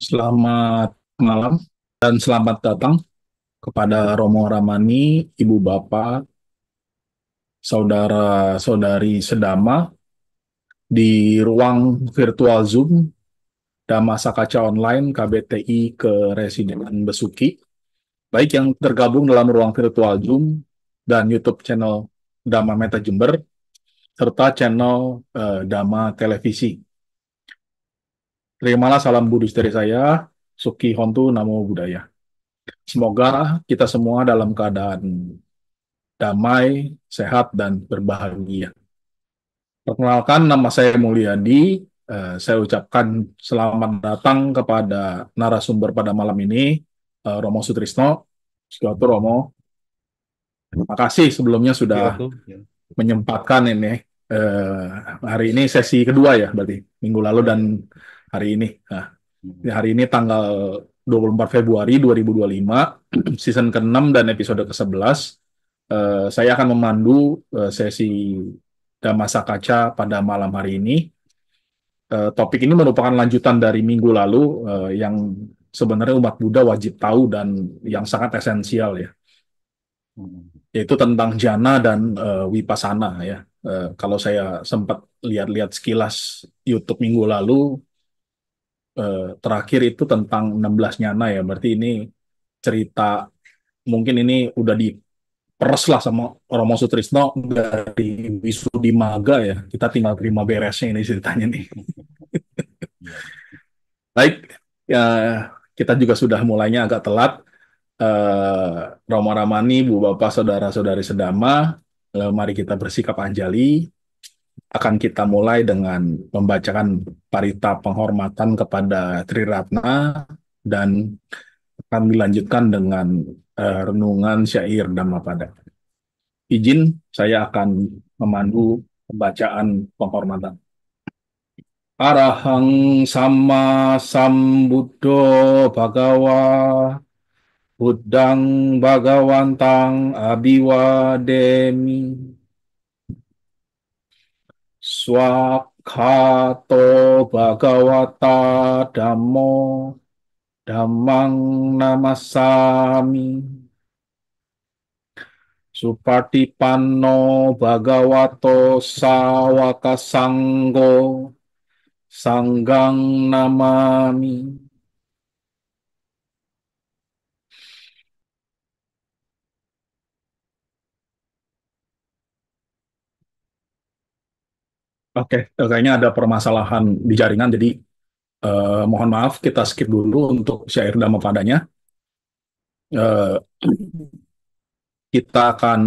Selamat malam dan selamat datang kepada Romo Ramani, Ibu Bapak, Saudara-saudari sedama di ruang virtual Zoom Dhamma Sakaca Online KBTI Keresidenan Besuki, baik yang tergabung dalam ruang virtual Zoom dan YouTube channel Dhamma Meta Jember, serta channel Dhamma Televisi. Terimalah salam Buddhis dari saya, Suki Hontu Namo Buddhaya. Semoga kita semua dalam keadaan damai, sehat, dan berbahagia. Perkenalkan, nama saya Mulyadi. Saya ucapkan selamat datang kepada narasumber pada malam ini, Romo Sutrisno. Suatu Romo, terima kasih sebelumnya Ya, sudah tuh. Ya, menyempatkan ini. eh, Hari ini sesi kedua ya, berarti minggu lalu ya, dan ya. hari ini. Nah, Hmm. hari ini tanggal 24 Februari 2025, season ke-6 dan episode ke-11. Saya akan memandu sesi Damasa Kaca pada malam hari ini. Topik ini merupakan lanjutan dari minggu lalu yang sebenarnya umat Buddha wajib tahu dan yang sangat esensial ya, Hmm. yaitu tentang jhana dan vipassana ya. Kalau saya sempat lihat-lihat sekilas YouTube minggu lalu, terakhir itu tentang 16 jhana ya, berarti ini cerita mungkin ini udah diperes lah sama Romo Sutrisno dari Wisudimaga ya. Kita tinggal terima beresnya ini ceritanya nih. Ya. Baik, ya, kita juga sudah mulainya agak telat. Eh, Romo Ramani, Bu Bapak, Saudara-saudari sedama, mari kita bersikap anjali. Akan kita mulai dengan membacakan parita penghormatan kepada Tri Ratna dan akan dilanjutkan dengan renungan syair Dhammapada. Izin, saya akan memandu pembacaan penghormatan. Arahang sama sambuddho bhagawa buddhang bhagawantang abiwademi swakhato bhagawata dhammo dhammang namassami Supatipanno bhagavato sawaka sanggo sanggang namami. Oke, kayaknya ada permasalahan di jaringan, jadi mohon maaf kita skip dulu untuk syair Dhammapadanya. Eh, kita akan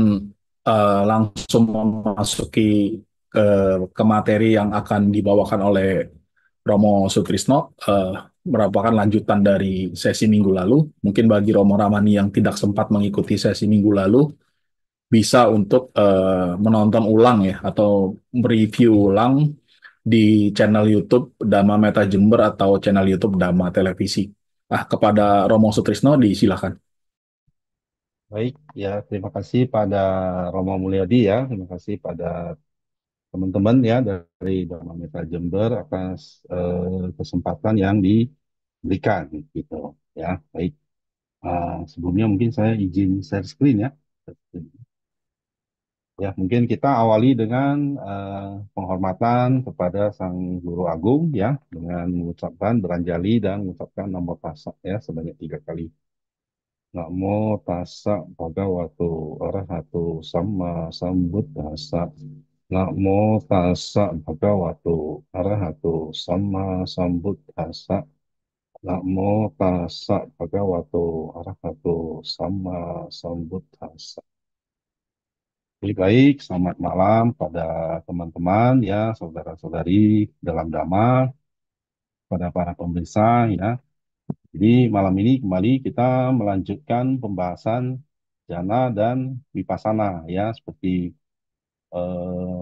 langsung memasuki ke, ke materi yang akan dibawakan oleh Romo Sutrisno, merupakan lanjutan dari sesi minggu lalu. Mungkin bagi Romo Ramani yang tidak sempat mengikuti sesi minggu lalu, bisa untuk menonton ulang ya, atau mereview ulang di channel YouTube Dhamma Meta Jember atau channel YouTube Dhamma Televisi. Kepada Romo Sutrisno, disilakan. Baik, ya terima kasih pada Romo Mulyadi ya, terima kasih pada teman-teman ya dari Dharma Mitra Jember atas kesempatan yang diberikan gitu ya. Baik, sebelumnya mungkin saya izin share screen ya. Ya, mungkin kita awali dengan penghormatan kepada Sang Guru Agung ya, dengan mengucapkan beranjali dan mengucapkan Namo Tassa ya sebanyak 3 kali. Namo tassa bhagavato arahato sama sambuddhassa. Namo tassa bhagavato arahato sama sambuddhassa. Namo tassa bhagavato arahato sama sambuddhassa. Baik, selamat malam pada teman-teman ya, saudara-saudari dalam Dhamma, pada para pemirsa ya. Jadi malam ini kembali kita melanjutkan pembahasan jana dan vipassana ya seperti eh,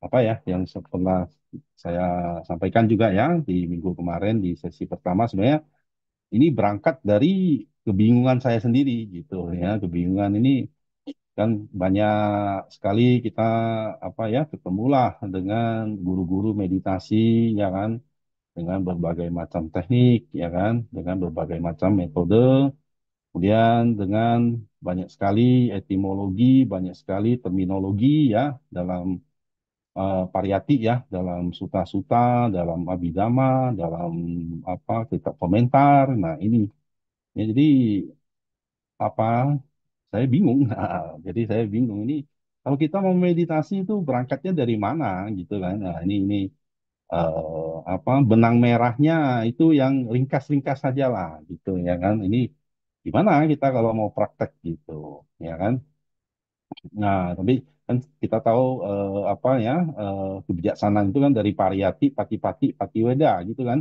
apa ya yang pernah saya sampaikan juga ya di minggu kemarin di sesi pertama sebenarnya ini berangkat dari kebingungan saya sendiri gitu ya. Kebingungan ini kan banyak sekali kita apa ya ketemulah dengan guru-guru meditasi ya kan dengan berbagai macam teknik, ya kan, dengan berbagai macam metode, kemudian dengan banyak sekali etimologi, banyak sekali terminologi ya dalam pariyati ya, dalam suta-suta, dalam abhidhamma, dalam apa kitab komentar. Nah, ini ya, jadi apa saya bingung. Nah, jadi saya bingung ini kalau kita mau meditasi itu berangkatnya dari mana gitu kan. Nah, ini apa benang merahnya itu yang ringkas-ringkas saja lah gitu ya kan. Ini gimana kita kalau mau praktek gitu ya kan. Nah, tapi kan kita tahu apa ya kebijaksanaan itu kan dari pariyati, pati-pati, patiweda gitu kan.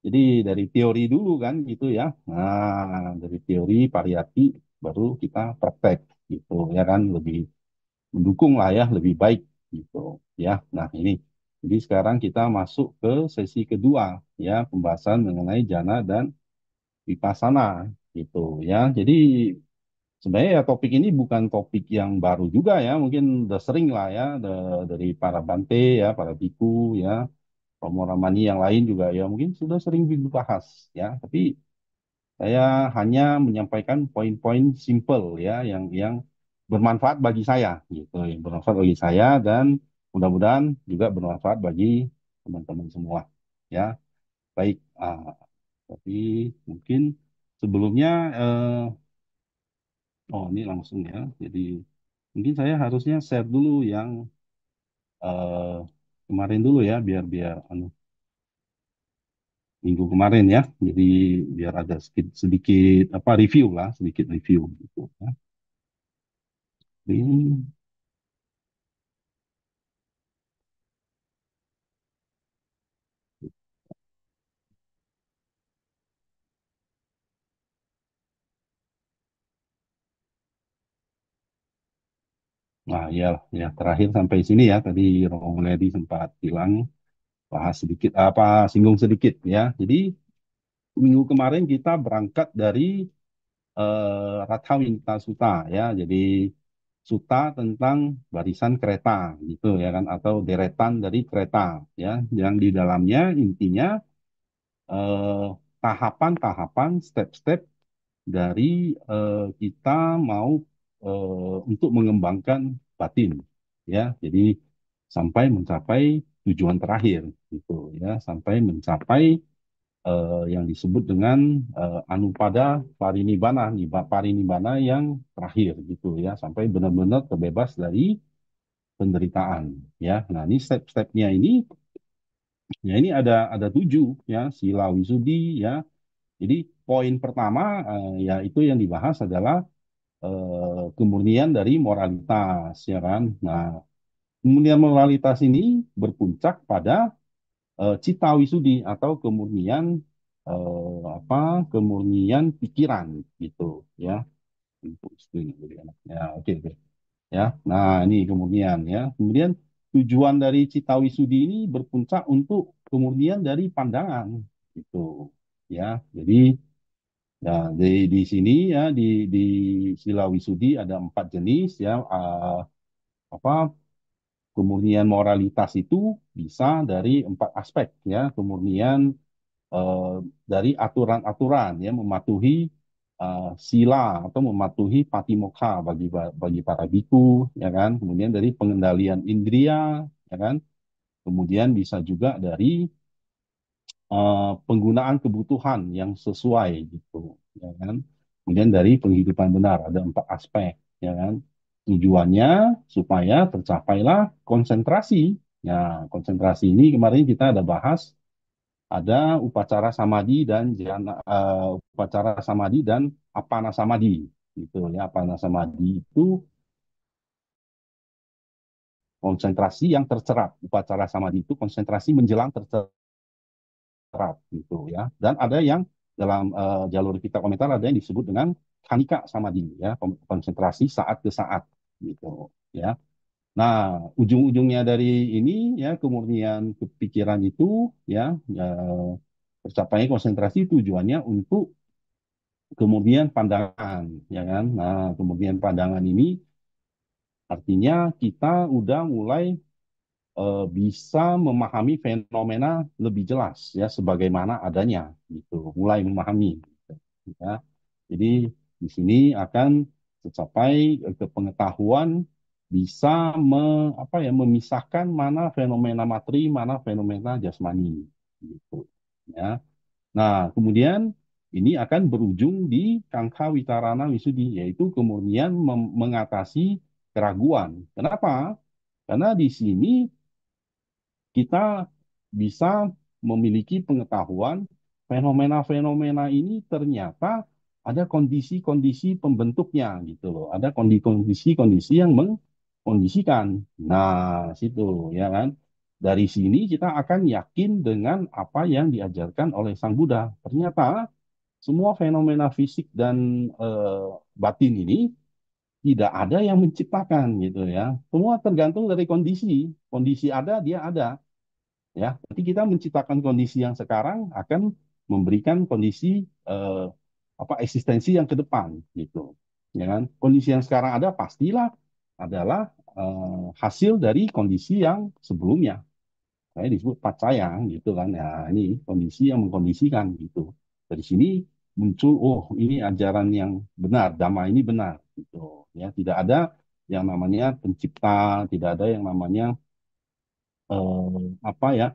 Jadi dari teori dulu kan gitu ya. Nah, dari teori pariyati baru kita praktek gitu ya kan lebih mendukung lah ya, lebih baik gitu ya. Nah, ini. Jadi sekarang kita masuk ke sesi kedua ya, pembahasan mengenai jana dan vipassana gitu ya. Jadi sebenarnya ya topik ini bukan topik yang baru juga ya, mungkin udah sering lah ya dari para Bante ya, para biku ya, Romo Ramani yang lain juga ya mungkin sudah sering dibahas ya. Tapi saya hanya menyampaikan poin-poin simple ya yang bermanfaat bagi saya gitu, yang bermanfaat bagi saya dan mudah-mudahan juga bermanfaat bagi teman-teman semua ya. Baik, tapi mungkin sebelumnya oh ini langsung ya. Jadi mungkin saya harusnya share dulu yang eh, kemarin dulu ya biar biar minggu kemarin ya. Jadi biar ada sedikit, sedikit apa review lah, sedikit review gitu ya. Ini nah ya, ya terakhir sampai sini ya. Tadi Romo Ledi sempat bilang bahas sedikit apa singgung sedikit ya. Jadi minggu kemarin kita berangkat dari Rathawinata Sutta ya. Jadi suta tentang barisan kereta gitu ya kan atau deretan dari kereta ya yang di dalamnya intinya eh, tahapan-tahapan step-step dari kita mau untuk mengembangkan batin ya jadi sampai mencapai tujuan terakhir gitu ya sampai mencapai yang disebut dengan anupada parinibbana parinibbana yang terakhir gitu ya sampai benar-benar terbebas dari penderitaan ya nah ini step-stepnya ini ya ini ada tujuh ya sila wisudi ya jadi poin pertama ya itu yang dibahas adalah kemurnian dari moralitas ya kan. Nah, kemurnian moralitas ini berpuncak pada cita wisudi atau kemurnian apa kemurnian pikiran gitu ya. Untuk screen jadi anaknya. Oke, oke. Ya. Nah, ini kemurnian ya. Kemudian tujuan dari cita wisudi ini berpuncak untuk kemurnian dari pandangan gitu ya. Jadi ya, di sini ya di sila wisudi ada empat jenis ya apa kemurnian moralitas itu bisa dari empat aspek ya kemurnian eh, dari aturan-aturan ya mematuhi sila atau mematuhi patimokkha bagi para biku ya kan kemudian dari pengendalian indria ya kan kemudian bisa juga dari penggunaan kebutuhan yang sesuai gitu, ya kan? Kemudian dari penghidupan benar ada empat aspek, ya kan? Tujuannya supaya tercapailah konsentrasi. Ya, konsentrasi ini kemarin kita ada bahas ada upacara samadhi dan upacara samadhi dan apana samadhi gitu ya. Apana samadhi itu konsentrasi yang tercerap. Upacara samadhi itu konsentrasi menjelang tercerap gitu ya. Dan ada yang dalam jalur kita komentar ada yang disebut dengan kanika samadhi ya, konsentrasi saat ke saat gitu ya. Nah, ujung-ujungnya dari ini ya kemurnian kepikiran itu ya, ya tercapainya konsentrasi tujuannya untuk kemudian pandangan ya kan. Nah, kemudian pandangan ini artinya kita udah mulai bisa memahami fenomena lebih jelas ya sebagaimana adanya gitu, mulai memahami gitu, ya. Jadi di sini akan tercapai ke pengetahuan bisa memisahkan mana fenomena materi, mana fenomena jasmani gitu, ya. Nah, kemudian ini akan berujung di Kangha Witarana Wisudi, yaitu kemudian mengatasi keraguan. Kenapa? Karena di sini kita bisa memiliki pengetahuan fenomena-fenomena ini ternyata ada kondisi-kondisi pembentuknya gitu loh. Ada kondisi-kondisi yang mengkondisikan. Nah, situ ya kan. Dari sini kita akan yakin dengan apa yang diajarkan oleh Sang Buddha. Ternyata semua fenomena fisik dan batin ini tidak ada yang menciptakan gitu ya. Semua tergantung dari kondisi. Kondisi ada, dia ada ya. Nanti kita menciptakan kondisi yang sekarang akan memberikan kondisi eksistensi yang ke depan gitu. Ya kan? Kondisi yang sekarang ada pastilah adalah hasil dari kondisi yang sebelumnya. Saya disebut pacayang gitu kan. Ya, ini kondisi yang mengkondisikan gitu. Dari sini muncul oh ini ajaran yang benar, dhamma ini benar gitu. Ya, tidak ada yang namanya pencipta, tidak ada yang namanya apa ya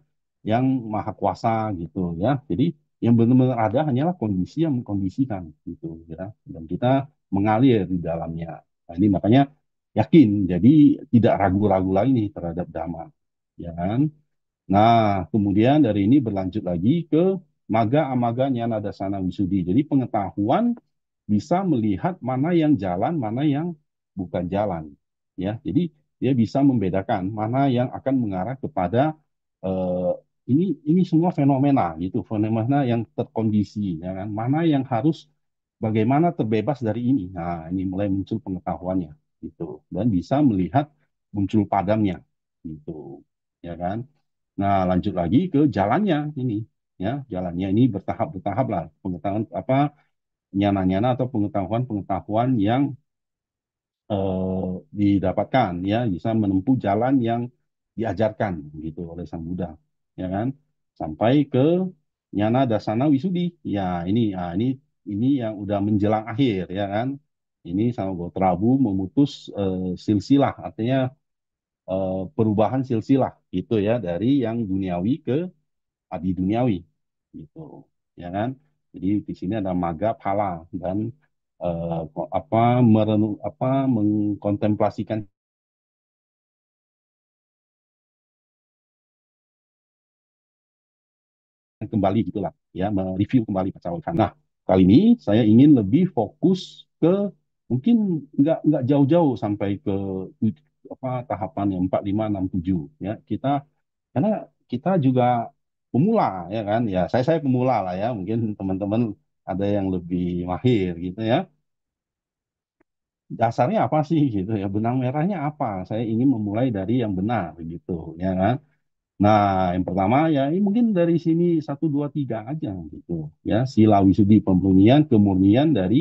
yang maha kuasa gitu ya. Jadi yang benar-benar ada hanyalah kondisi yang mengkondisikan gitu ya. Dan kita mengalir di dalamnya. Nah, ini makanya yakin. Jadi tidak ragu-ragu lagi nih terhadap dhamma. Ya kan? Nah, kemudian dari ini berlanjut lagi ke maga amaga nyana dasana wisudi. Jadi pengetahuan bisa melihat mana yang jalan, mana yang bukan jalan. Ya, jadi dia bisa membedakan mana yang akan mengarah kepada eh, ini semua fenomena gitu, fenomena yang terkondisi, ya kan? Mana yang harus bagaimana terbebas dari ini. Nah, ini mulai muncul pengetahuannya gitu dan bisa melihat muncul padamnya gitu, ya kan? Nah, lanjut lagi ke jalannya ini, ya, jalannya ini bertahap-bertahap lah pengetahuan apa nyana-nyana atau pengetahuan-pengetahuan yang didapatkan, ya, bisa menempuh jalan yang diajarkan gitu oleh Sang Buddha, ya kan, sampai ke nyana dasana wisudi. Ya, ini yang udah menjelang akhir, ya kan. Ini sama Gotrabu memutus silsilah, artinya perubahan silsilah gitu ya dari yang duniawi ke adi duniawi gitu, ya kan. Jadi di sini ada maga phala dan mengkontemplasikan kembali gitulah ya, mereview kembali Pacawakan. Nah, kali ini saya ingin lebih fokus ke mungkin nggak jauh-jauh sampai ke tahapan yang 4, 5, 6, 7 ya. Karena kita juga pemula ya kan. Ya, saya pemula lah ya. Mungkin teman-teman ada yang lebih mahir gitu ya. Dasarnya apa sih gitu ya? Benang merahnya apa? Saya ingin memulai dari yang benar gitu ya kan. Nah, yang pertama ya ini mungkin dari sini satu dua tiga aja gitu ya. Sila wisudi pemurnian, kemurnian dari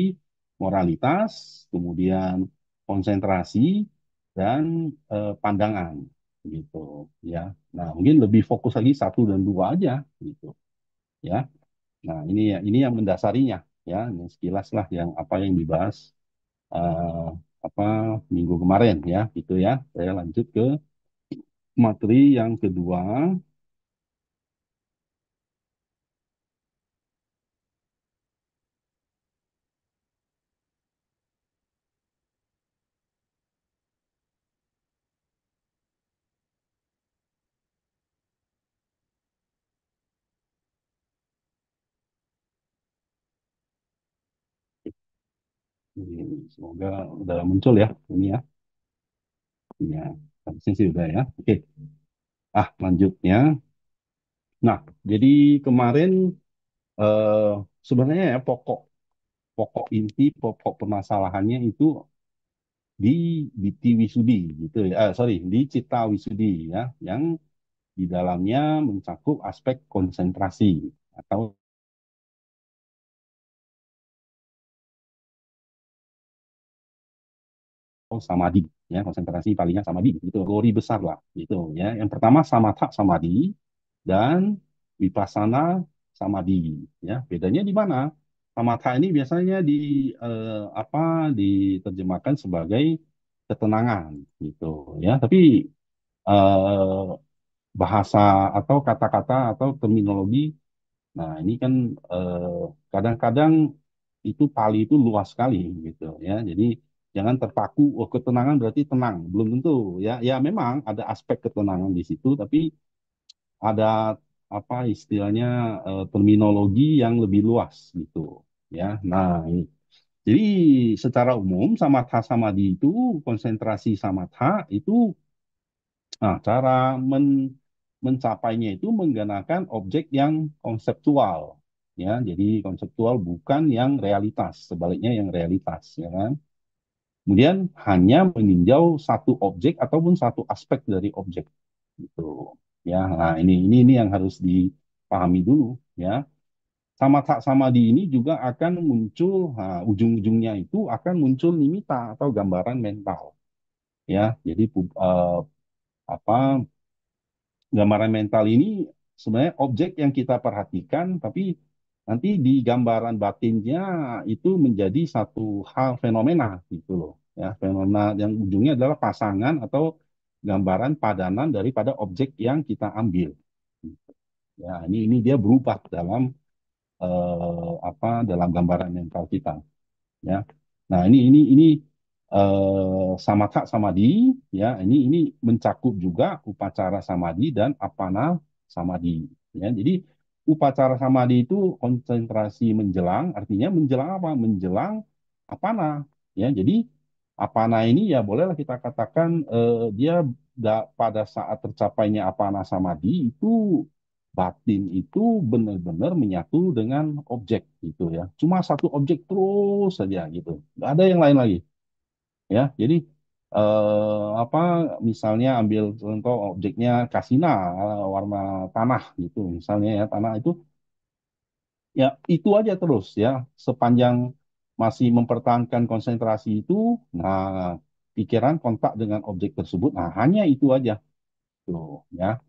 moralitas, kemudian konsentrasi dan pandangan gitu ya. Nah, mungkin lebih fokus lagi satu dan dua aja gitu ya. Nah, ini yang mendasarinya ya. Ini sekilas lah yang apa yang dibahas eh, apa minggu kemarin ya gitu ya. Saya lanjut ke materi yang kedua. Ini, semoga udah muncul ya ini ya. Ya, harusnya sih udah ya. Oke. Lanjutnya. Nah, jadi kemarin eh, sebenarnya ya pokok pokok inti, pokok permasalahannya itu di Biti Wisudi gitu ya. Sorry, di Cita Wisudi ya, yang di dalamnya mencakup aspek konsentrasi atau samadhi. ya konsentrasi palingnya samadhi itu kategori besar lah gitu ya. Yang pertama samatha samadhi dan vipassana samadhi ya. Bedanya di mana? Samatha ini biasanya apa diterjemahkan sebagai ketenangan gitu ya. Tapi eh, bahasa atau kata-kata atau terminologi, nah ini kan eh, kadang-kadang itu Pali itu luas sekali gitu ya. Jadi jangan terpaku, oh ketenangan berarti tenang. Belum tentu ya. Ya memang ada aspek ketenangan di situ, tapi ada apa istilahnya terminologi yang lebih luas gitu ya. Nah, ini. Jadi secara umum samatha samadhi itu konsentrasi samatha itu cara mencapainya itu menggunakan objek yang konseptual ya. Jadi konseptual bukan yang realitas, sebaliknya yang realitas ya kan. Kemudian hanya meninjau satu objek ataupun satu aspek dari objek gitu. Ya, nah ini yang harus dipahami dulu ya. Samatha samadhi ini juga akan muncul, nah, ujung-ujungnya itu akan muncul nimitta atau gambaran mental ya. Jadi apa gambaran mental ini sebenarnya objek yang kita perhatikan, tapi nanti di gambaran batinnya itu menjadi satu hal fenomena gitu loh. Ya, fenomena yang ujungnya adalah pasangan atau gambaran padanan daripada objek yang kita ambil. Ya, ini dia berubah dalam dalam gambaran mental kita. Ya. Nah, ini samatha samadhi ya. Ini mencakup juga upacara samadhi dan apana samadhi ya. Jadi upacara samadhi itu konsentrasi menjelang, artinya menjelang apa? Menjelang apana ya. Jadi apana ini ya bolehlah kita katakan dia pada saat tercapainya apana samadhi itu batin itu benar-benar menyatu dengan objek gitu ya. Cuma satu objek terus saja gitu. Nggak ada yang lain lagi ya. Jadi apa misalnya ambil contoh objeknya kasina warna tanah gitu misalnya ya tanah itu ya itu aja terus ya sepanjang masih mempertahankan konsentrasi itu nah pikiran kontak dengan objek tersebut nah hanya itu aja tuh ya.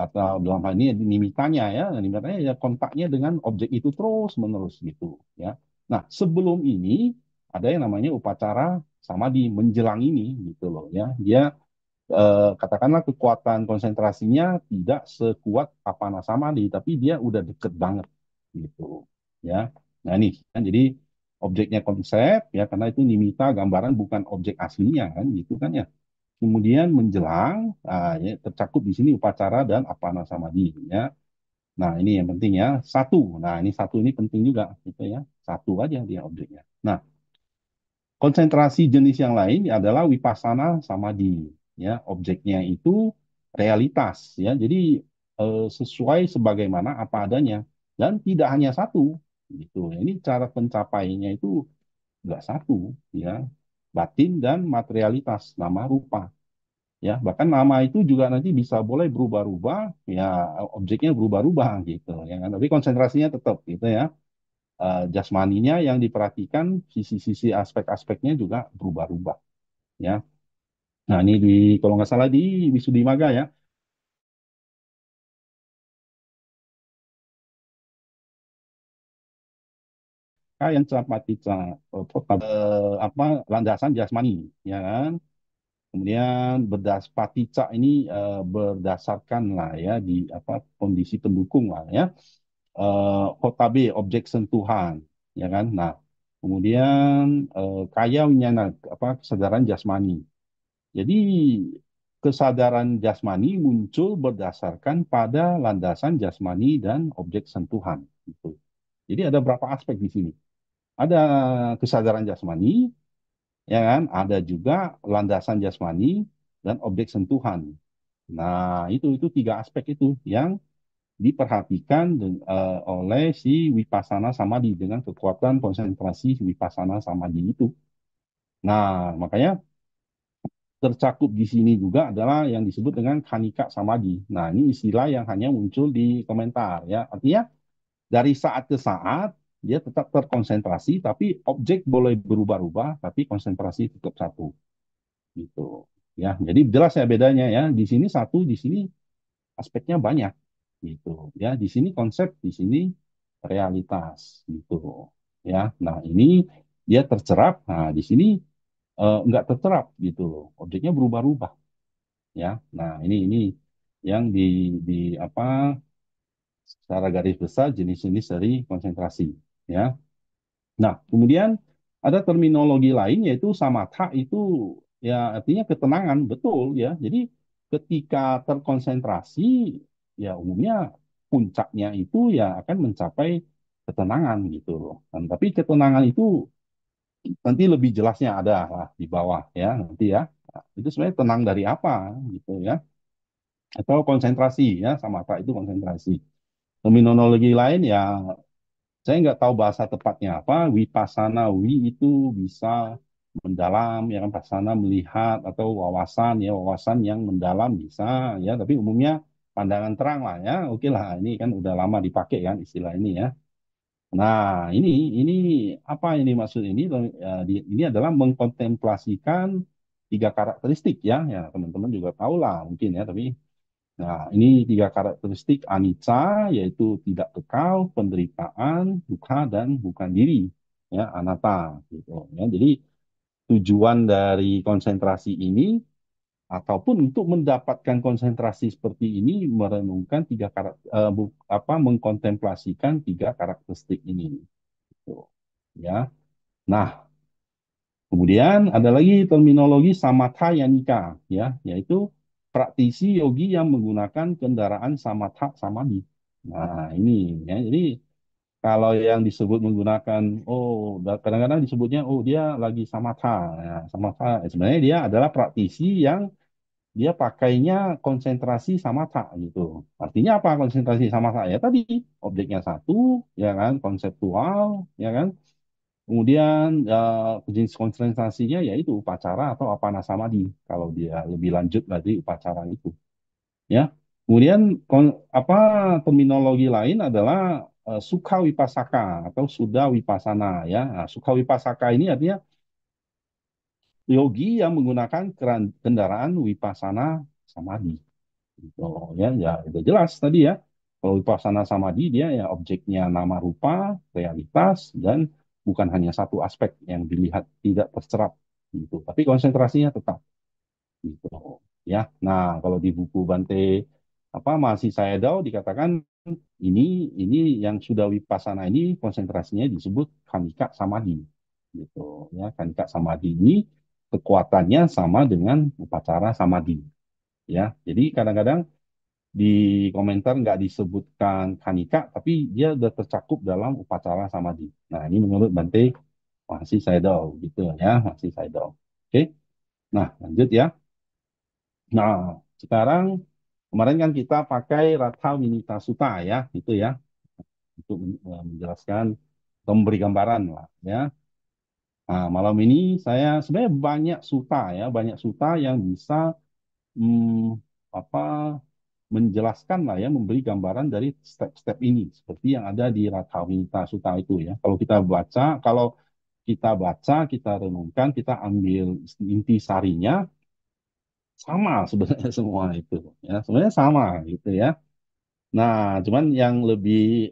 Atau dalam hal ini nimitanya ya, nimitanya ya kontaknya dengan objek itu terus menerus gitu ya. Nah sebelum ini ada yang namanya upacara samadhi menjelang ini gitu loh ya. Dia katakanlah kekuatan konsentrasinya tidak sekuat apana samadhi, tapi dia udah deket banget gitu ya. Nah ini kan jadi objeknya konsep ya karena itu nimitta gambaran bukan objek aslinya kan gitu kan ya. Kemudian menjelang, ya, tercakup di sini upacara dan apana samadhi ya. Nah, ini yang penting ya. Satu. Nah, ini satu ini penting juga gitu ya. Satu aja dia objeknya. Nah, konsentrasi jenis yang lain adalah vipassana samadhi ya. Objeknya itu realitas ya. Jadi sesuai sebagaimana apa adanya dan tidak hanya satu gitu. Ini cara pencapaiannya itu enggak satu ya. Batin dan materialitas nama rupa ya bahkan nama itu juga nanti bisa boleh berubah-ubah ya objeknya berubah-ubah gitu ya kan tapi konsentrasinya tetap gitu ya. Jasmaninya yang diperhatikan sisi-sisi aspek-aspeknya juga berubah-ubah ya. Nah ini kalau nggak salah di Wisuddhimagga ya yang capatica apa landasan jasmani ya kan. Kemudian patica ini berdasarkan lah ya di apa kondisi pendukung lah ya. Hotabe objek sentuhan ya kan. Nah, kemudian kaya winyana apa kesadaran jasmani. Jadi kesadaran jasmani muncul berdasarkan pada landasan jasmani dan objek sentuhan gitu. Jadi ada berapa aspek di sini? Ada kesadaran jasmani, ya kan? Ada juga landasan jasmani dan objek sentuhan. Nah, itu tiga aspek itu yang diperhatikan oleh si Vipassana Samadhi dengan kekuatan konsentrasi Vipassana Samadhi itu. Nah, makanya tercakup di sini juga adalah yang disebut dengan Khanika Samadhi. Nah, ini istilah yang hanya muncul di komentar ya. Artinya dari saat ke saat dia tetap terkonsentrasi, tapi objek boleh berubah-ubah, tapi konsentrasi tetap satu. gitu. Ya, jadi jelas ya bedanya ya. Di sini satu, di sini aspeknya banyak gitu. Ya, di sini konsep, di sini realitas gitu. Ya, nah ini dia tercerap. Nah, di sini nggak tercerap gitu loh. Objeknya berubah-ubah ya. Nah, ini yang di apa secara garis besar jenis-jenis dari konsentrasi ya. Nah, kemudian ada terminologi lain yaitu samatha itu ya artinya ketenangan, betul ya. Jadi ketika terkonsentrasi ya umumnya puncaknya itu ya akan mencapai ketenangan gitu loh. Dan tapi ketenangan itu nanti lebih jelasnya ada lah di bawah ya nanti ya. Nah, itu sebenarnya tenang dari apa gitu ya. Atau konsentrasi ya, samatha itu konsentrasi. Terminologi lain ya saya nggak tahu bahasa tepatnya apa. Wipasana, wi itu bisa mendalam, ya kan pasana melihat atau wawasan ya wawasan yang mendalam bisa ya. Tapi umumnya pandangan terang lah ya. Oke lah, ini kan udah lama dipakai kan istilah ini ya. Nah ini apa ini maksud ini? Ya, ini adalah mengkontemplasikan tiga karakteristik ya. Ya teman-teman juga tahu lah mungkin ya. Tapi nah, ini tiga karakteristik anicca, yaitu tidak kekal, penderitaan, dukkha, dan bukan diri. Ya, anatta. Gitu. Ya, jadi tujuan dari konsentrasi ini, ataupun untuk mendapatkan konsentrasi seperti ini, merenungkan tiga mengkontemplasikan tiga karakteristik ini. Gitu. Ya. Nah, kemudian ada lagi terminologi samatha yanika, ya, yaitu praktisi yogi yang menggunakan kendaraan samatha samadhi. Nah, ini ya. Jadi kalau yang disebut menggunakan kadang-kadang disebutnya dia lagi samatha. Ya, samatha sebenarnya dia adalah praktisi yang dia pakainya konsentrasi samatha gitu. Artinya apa konsentrasi samatha? Ya tadi objeknya satu, ya kan, konseptual, ya kan. Kemudian jenis konsentrasinya yaitu upacara atau apana samadhi. Kalau dia lebih lanjut lagi upacara itu, ya. Kemudian terminologi lain adalah sukha wipasaka atau suda wipasana ya. Nah, sukha wipasaka ini artinya yogi yang menggunakan kendaraan wipasana samadhi. Gitu, ya, ya itu jelas tadi ya. Kalau vipassana samadhi dia ya objeknya nama rupa, realitas dan bukan hanya satu aspek yang dilihat tidak terserap gitu. Tapi konsentrasinya tetap gitu. Ya. Nah, kalau di buku Bante Mahasi Sayadaw dikatakan ini yang sudah vipassana ini konsentrasinya disebut kanika samadhi gitu ya. Kanika samadhi ini kekuatannya sama dengan upacara samadhi ya. Jadi kadang-kadang di komentar nggak disebutkan kanika, tapi dia sudah tercakup dalam upacara samadhi. Nah, ini menurut Bante masih Sayadaw gitu ya, masih Sayadaw. Oke, nah lanjut ya. Nah, sekarang kemarin kan kita pakai Ratha Winita Sutta ya, itu ya, untuk menjelaskan atau memberi gambaran lah ya. Nah, malam ini saya sebenarnya banyak suta ya, banyak suta yang bisa hmm, apa menjelaskan lah ya, memberi gambaran dari step-step ini seperti yang ada di Rathavita Sutta itu ya. Kalau kita baca, kita renungkan, kita ambil inti sarinya sama sebenarnya semua itu ya. Sebenarnya sama gitu ya. Nah, cuman yang lebih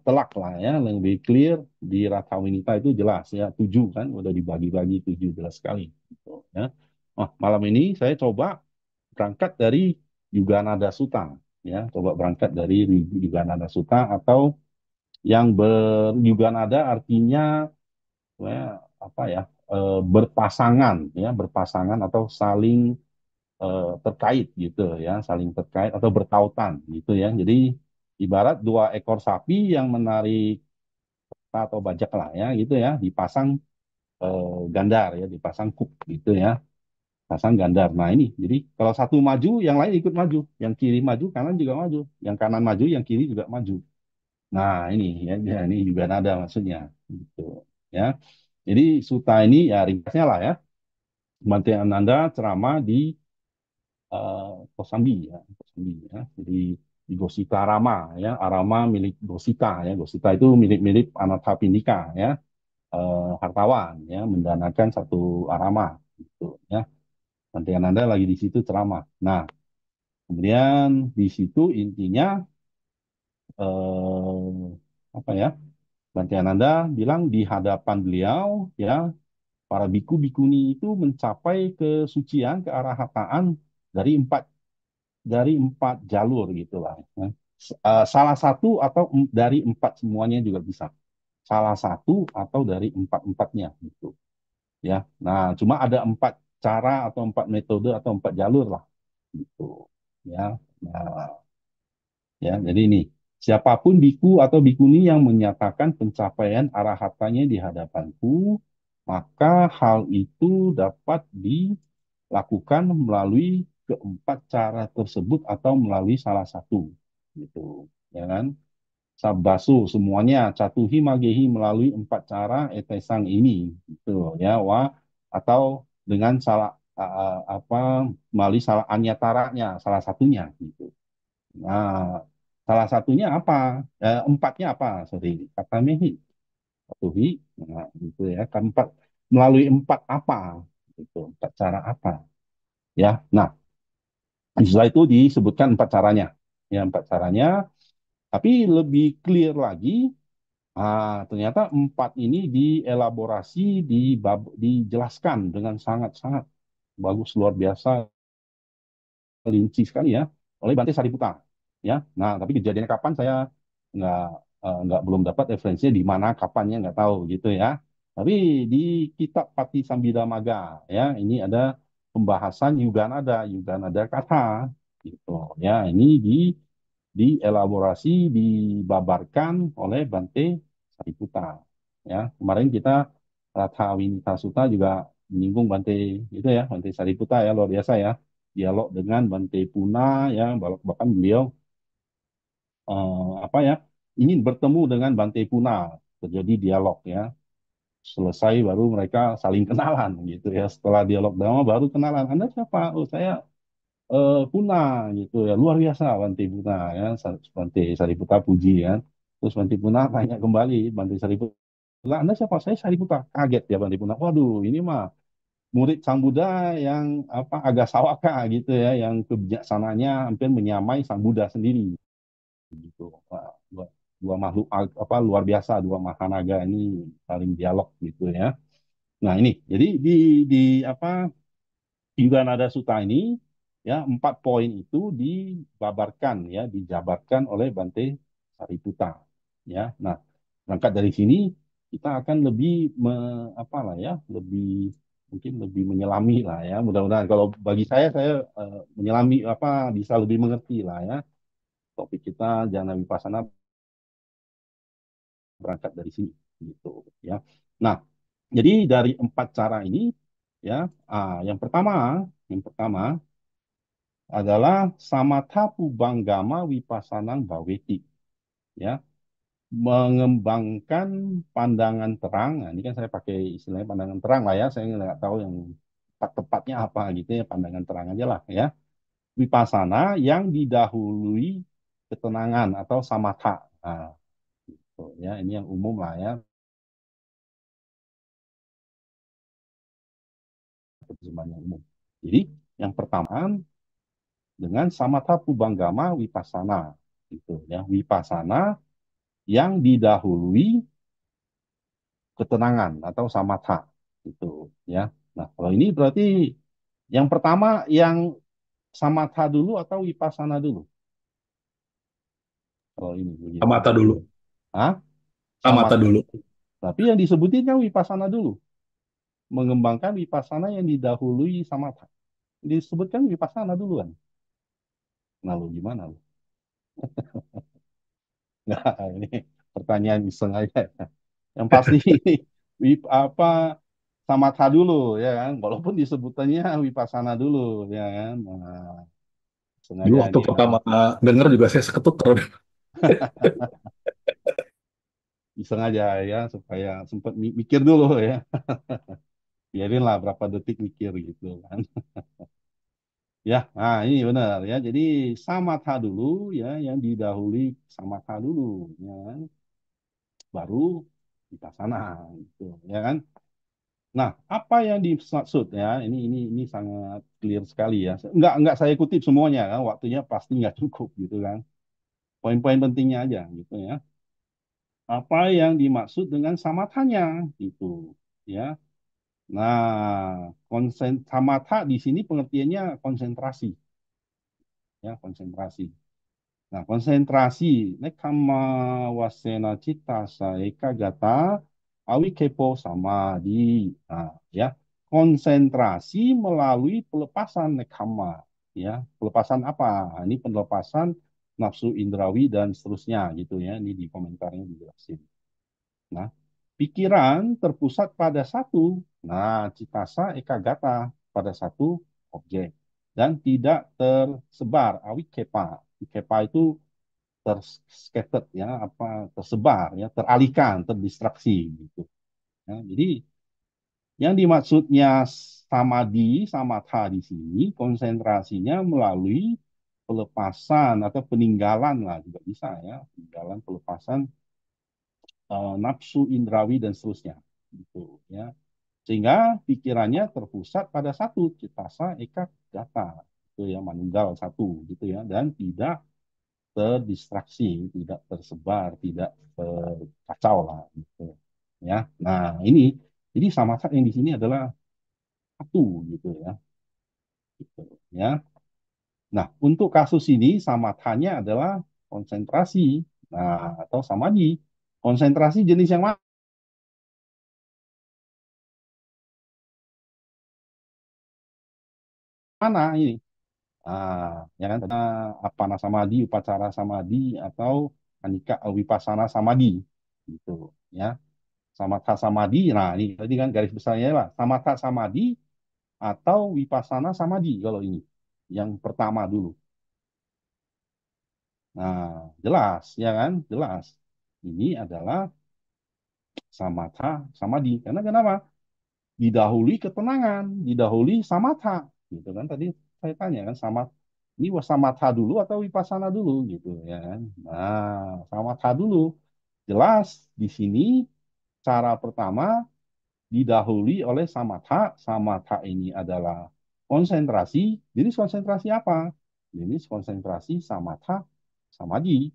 telak lah ya, yang lebih clear di Rathavita itu jelas ya, tujuh kan udah dibagi-bagi tujuh jelas sekali gitu ya. Oh, malam ini saya coba berangkat dari Yuganada Sutta ya, coba berangkat dari Yuganada Sutta atau yang Yuganada artinya apa ya, berpasangan ya, berpasangan atau saling terkait gitu ya, saling terkait atau bertautan gitu ya. Jadi ibarat dua ekor sapi yang menarik atau bajak lah ya gitu ya, dipasang gandar ya, dipasang kuk gitu ya, pasang gandar. Nah ini, jadi kalau satu maju, yang lain ikut maju. Yang kiri maju, kanan juga maju. Yang kanan maju, yang kiri juga maju. Nah ini ya, ini juga nada maksudnya. Gitu, ya. Jadi suta ini ya ringkasnya lah ya. Bhante Ananda ceramah di Kosambi ya, Kosambi ya. Jadi di Gosita Arama ya, Arama milik Gosita ya. Gosita itu milik-milik Anathapindika ya, hartawan ya, mendanakan satu Arama gitu ya. Bante Ananda lagi di situ ceramah. Nah, kemudian di situ intinya apa ya? Bante Ananda bilang di hadapan beliau ya para biku bikuni itu mencapai kesucian, kearahataan dari empat jalur gitulah. Ya. Salah satu atau dari empat semuanya juga bisa. Salah satu atau dari empat-empatnya gitu. Ya, nah cuma ada empat cara atau empat metode atau empat jalur lah gitu. Ya, nah, ya jadi ini siapapun biku atau bikuni yang menyatakan pencapaian arahatannya di hadapanku, maka hal itu dapat dilakukan melalui keempat cara tersebut atau melalui salah satu gitu ya kan. Sabbasu semuanya catuhi magehi melalui empat cara etesang ini gitu ya wa atau dengan salah apa melalui salah anyataranya salah satunya gitu. Nah, salah satunya apa? Empatnya apa? Sorry, kata mehi catuhi. Nah, gitu ya. Kan empat melalui empat apa? Itu empat cara apa? Ya. Nah, setelah itu disebutkan empat caranya. Ya, empat caranya. Tapi lebih clear lagi. Ternyata empat ini dielaborasi, dijelaskan dengan sangat-sangat bagus, luar biasa, rinci sekali ya oleh Bante Sariputta. Ya, nah tapi kejadiannya kapan saya nggak belum dapat referensinya di mana kapannya nggak tahu gitu ya. Tapi di kitab Pati Sambidamaga ya ini ada pembahasan Yuga Nada kata gitu ya. Ini dielaborasi, dibabarkan oleh Bante Sariputta. Ya, kemarin kita Ratha Winita Sutta juga menyinggung Bante itu ya, Bante Sariputta ya luar biasa ya. Dialog dengan Bante Puna ya, bahkan beliau apa ya, ingin bertemu dengan Bante Puna, terjadi dialog ya. Selesai baru mereka saling kenalan gitu ya. Setelah dialog lama baru kenalan. Anda siapa? Oh, saya Puna gitu ya luar biasa Bante Puna ya Bante Sariputta puji ya terus Bante Puna tanya kembali Bante Sariputta Anda siapa saya Sariputta kaget ya Bante Puna waduh ini mah murid Sang Buddha yang apa agak sawaka gitu ya yang kebijaksanaannya hampir menyamai Sang Buddha sendiri gitu. Wah, dua makhluk apa luar biasa dua mahanaga ini saling dialog gitu ya nah ini jadi di apa Juga Nada Sutta ini ya empat poin itu dibabarkan ya dijabarkan oleh Bante Sariputta ya. Nah, berangkat dari sini kita akan lebih apalah ya lebih mungkin lebih menyelami lah ya. Mudah-mudahan kalau bagi saya menyelami apa bisa lebih mengerti lah ya. Topik kita Jana Vipassana berangkat dari sini gitu ya. Nah, jadi dari empat cara ini ya, yang pertama adalah samatha pubanggama wipassanang baweti ya mengembangkan pandangan terang. Nah, ini kan saya pakai istilahnya pandangan terang lah ya saya nggak tahu yang tepatnya apa gitu ya pandangan terang aja lah ya vipassana yang didahului ketenangan atau samatha. Nah, gitu, ya ini yang umum lah ya terjemahan yang umum jadi yang pertama dengan samatha pubanggama vipassana gitu ya vipassana yang didahului ketenangan atau samatha itu ya. Nah, kalau ini berarti yang pertama yang samatha dulu atau vipassana dulu? Kalau ini begitu. Amata dulu. Hah? Amata Samatha. dulu. Tapi yang disebutin kan vipassana dulu. Mengembangkan vipassana yang didahului samatha. Disebutkan vipassana duluan. Nah, lu gimana lu? Nah, ini pertanyaan iseng aja. Yang pasti ini apa samatha dulu ya kan. Walaupun disebutannya vipassana dulu ya kan. Nah, Dulu sengaja waktu dia pertama denger juga saya seketukar. iseng aja ya supaya sempat mikir dulu ya. Biarin lah berapa detik mikir gitu kan. Ya, nah ini benar ya. Jadi samatha dulu ya yang didahului samatha dulu ya kan. Baru vipassana gitu ya kan. Nah, apa yang dimaksud ya? Ini sangat clear sekali ya. Enggak saya kutip semuanya kan, waktunya pasti nggak cukup gitu kan. Poin-poin pentingnya aja gitu ya. Apa yang dimaksud dengan samatanya gitu ya. Nah, samatha di sini pengertiannya konsentrasi ya, konsentrasi. Nah, konsentrasi nekama wasena cita saeka gata awi kepo sama di. Nah, ya, konsentrasi melalui pelepasan nekama ya. Pelepasan apa? Nah, ini pelepasan nafsu indrawi dan seterusnya gitu ya. Ini di komentarnya dijelasin. Nah, pikiran terpusat pada satu. Nah, citasa ekagata pada satu objek dan tidak tersebar. Awi kepa. Kepa itu terscatter ya, apa tersebar ya, teralihkan, terdistraksi gitu. Ya, jadi yang dimaksudnya samadhi, samatha di sini konsentrasinya melalui pelepasan atau peninggalan lah juga bisa ya, peninggalan pelepasan nafsu indrawi dan seterusnya gitu ya, sehingga pikirannya terpusat pada satu citasa eka gata itu ya, manunggal satu gitu ya, dan tidak terdistraksi, tidak tersebar, tidak terkacau lah gitu ya. Nah ini jadi samatha yang di sini adalah satu gitu ya, gitu ya. Nah untuk kasus ini samathanya adalah konsentrasi, nah atau samadhi. Konsentrasi jenis yang mana ini? Ya kan, apana samadhi, upacara samadhi, atau anika wipasana samadhi, gitu ya. Samatha samadhi, nah ini tadi kan garis besarnya lah, samatha samadhi atau wipasana samadhi kalau ini, yang pertama dulu. Nah, jelas ya kan, jelas. Ini adalah samatha samadhi. Karena kenapa? Didahului ketenangan, didahului samatha, gitu kan. Tadi saya tanya kan, ini samatha dulu atau wipasana dulu gitu ya kan. Nah, samatha dulu. Jelas di sini cara pertama didahului oleh samatha. Samatha ini adalah konsentrasi. Jenis konsentrasi apa? Jenis konsentrasi samatha samadhi.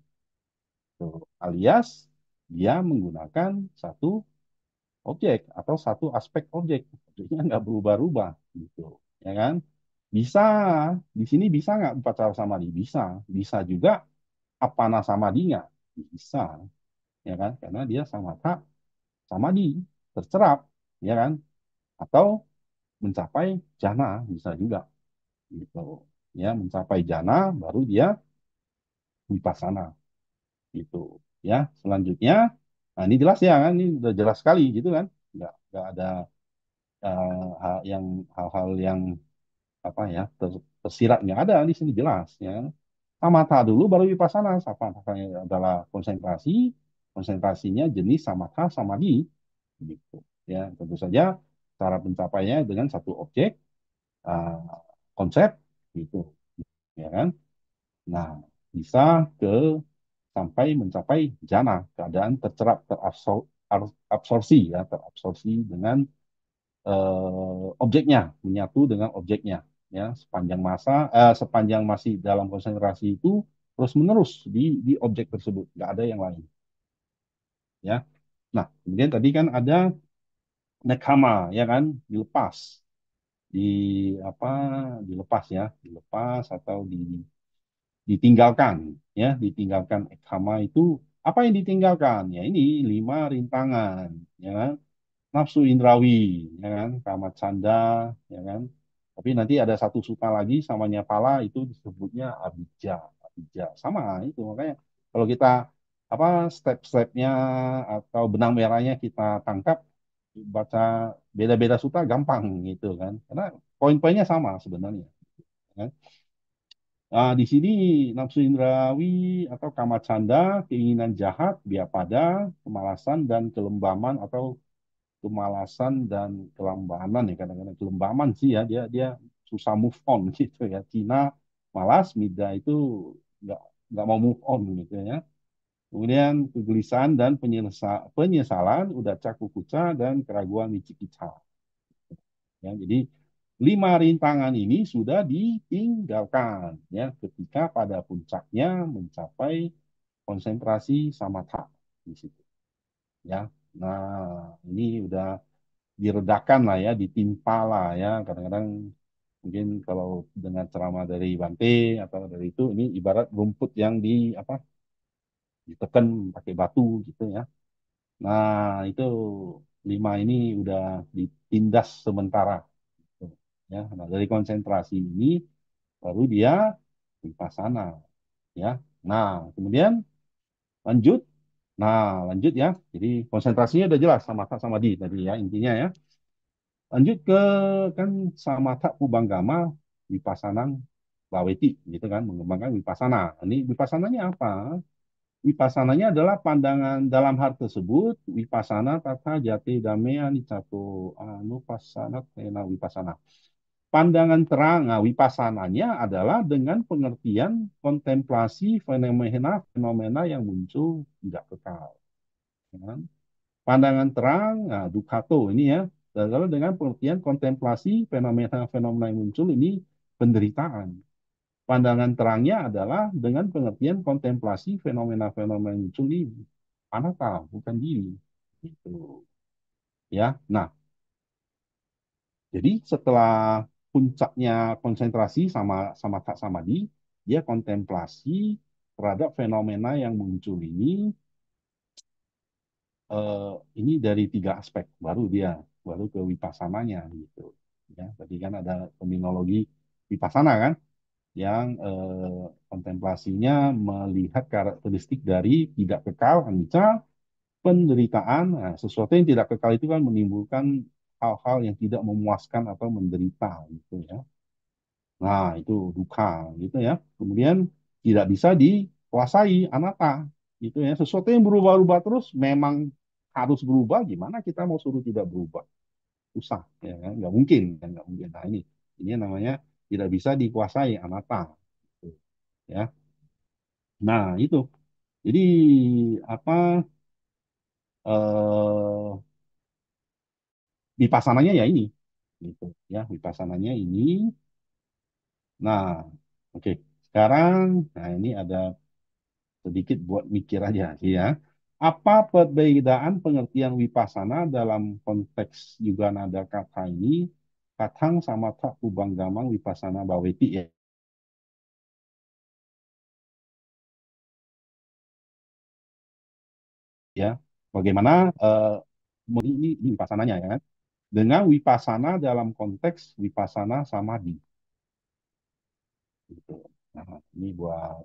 Tuh, alias dia menggunakan satu objek atau satu aspek objek. Objeknya nggak berubah-ubah gitu, ya kan? Bisa di sini bisa nggak upacara samadhi? Bisa, bisa juga apana samadhi nggak? Bisa, ya kan? Karena dia samatha samadhi tercerap, ya kan? Atau mencapai jana bisa juga, gitu. Ya, mencapai jana baru dia vipassana, gitu. Ya, selanjutnya, nah ini jelas ya kan? Ini udah jelas sekali gitu kan? Nggak ada hal-hal yang apa ya tersirat, nggak ada di sini jelas ya. Samatha dulu baru vipassana. Samatha adalah konsentrasi, konsentrasinya jenis samatha samadhi gitu ya. Tentu saja cara pencapaiannya dengan satu objek, uh, konsep gitu ya kan. Nah, bisa ke sampai mencapai jana, keadaan tercerap, terabsorpsi ya, terabsorpsi dengan objeknya, menyatu dengan objeknya ya, sepanjang masih dalam konsentrasi itu terus menerus di objek tersebut, nggak ada yang lain ya. Nah kemudian tadi kan ada nekama ya kan, dilepas, di apa, dilepas ya, dilepas atau ditinggalkan ya, ditinggalkan ekama itu. Apa yang ditinggalkan ya, ini lima rintangan ya kan, nafsu indrawi, ya kan, kama canda, ya kan. Tapi nanti ada satu suta lagi samanya pala itu disebutnya abijja, abijja sama itu. Makanya kalau kita apa step-stepnya atau benang merahnya kita tangkap, baca beda-beda suta gampang gitu kan, karena poin-poinnya sama sebenarnya, kan. Nah, di sini nafsu indrawi atau kama canda, keinginan jahat, biapada, kemalasan dan kelembaman atau kemalasan dan kelambanan ya, kadang-kadang kelembaman sih ya, dia dia susah move on gitu ya. Cina malas, Mida itu nggak nggak mau move on gitu ya. Kemudian kegelisahan dan penyesalan, udah cakukuca dan keraguan wicikica. Ya, jadi 5 rintangan ini sudah ditinggalkan ya ketika pada puncaknya mencapai konsentrasi samatha di situ ya. Nah, ini udah diredakan lah ya, ditimpa lah ya. Kadang-kadang mungkin kalau dengan ceramah dari Bante atau dari itu, ini ibarat rumput yang di apa ditekan pakai batu gitu ya. Nah, itu 5 ini udah ditindas sementara. Ya, nah dari konsentrasi ini baru dia vipassana ya. Nah, kemudian lanjut. Nah, lanjut ya. Jadi konsentrasinya udah jelas sama sama di tadi ya intinya ya. Lanjut ke kan samatha pubanggama wipassanan baweti gitu kan mengembangkan vipassana. Ini vipassananya apa? Vipassananya adalah pandangan dalam hal tersebut vipassana tata jati damea nicato anupassana tena vipassana. Pandangan terang, nah, wipassananya adalah dengan pengertian kontemplasi fenomena-fenomena yang muncul tidak kekal. Ya. Pandangan terang, nah, dukkhato ini ya, adalah dengan pengertian kontemplasi fenomena-fenomena yang muncul ini penderitaan. Pandangan terangnya adalah dengan pengertian kontemplasi fenomena-fenomena yang muncul ini anatta, bukan diri. Gitu. Ya, nah jadi setelah puncaknya konsentrasi sama sama tak samadhi, dia kontemplasi terhadap fenomena yang muncul eh, ini dari 3 aspek baru ke wipassananya gitu. Ya, tadi kan ada terminologi vipassana kan yang kontemplasinya melihat karakteristik dari tidak kekal, anicca, penderitaan. Nah, sesuatu yang tidak kekal itu kan menimbulkan hal-hal yang tidak memuaskan atau menderita gitu ya. Nah, itu duka gitu ya. Kemudian tidak bisa dikuasai anatta gitu ya. Sesuatu yang berubah-ubah terus memang harus berubah, gimana kita mau suruh tidak berubah? Susah ya kan? Nggak mungkin kan nggak mungkin. Nah, ini namanya tidak bisa dikuasai anatta gitu, ya. Nah, itu. Jadi apa eh wipassananya ya ini gitu ya, wipassananya ini. Nah, oke. Sekarang nah ini ada sedikit buat mikir aja ya. Apa perbedaan pengertian vipassana dalam konteks juga nada kata ini? Katang sama tak gamang vipassana baweti ya. Ya. Bagaimana ini vipassananya ya kan? Dengan vipassana dalam konteks vipassana samadhi gitu. Nah, ini buat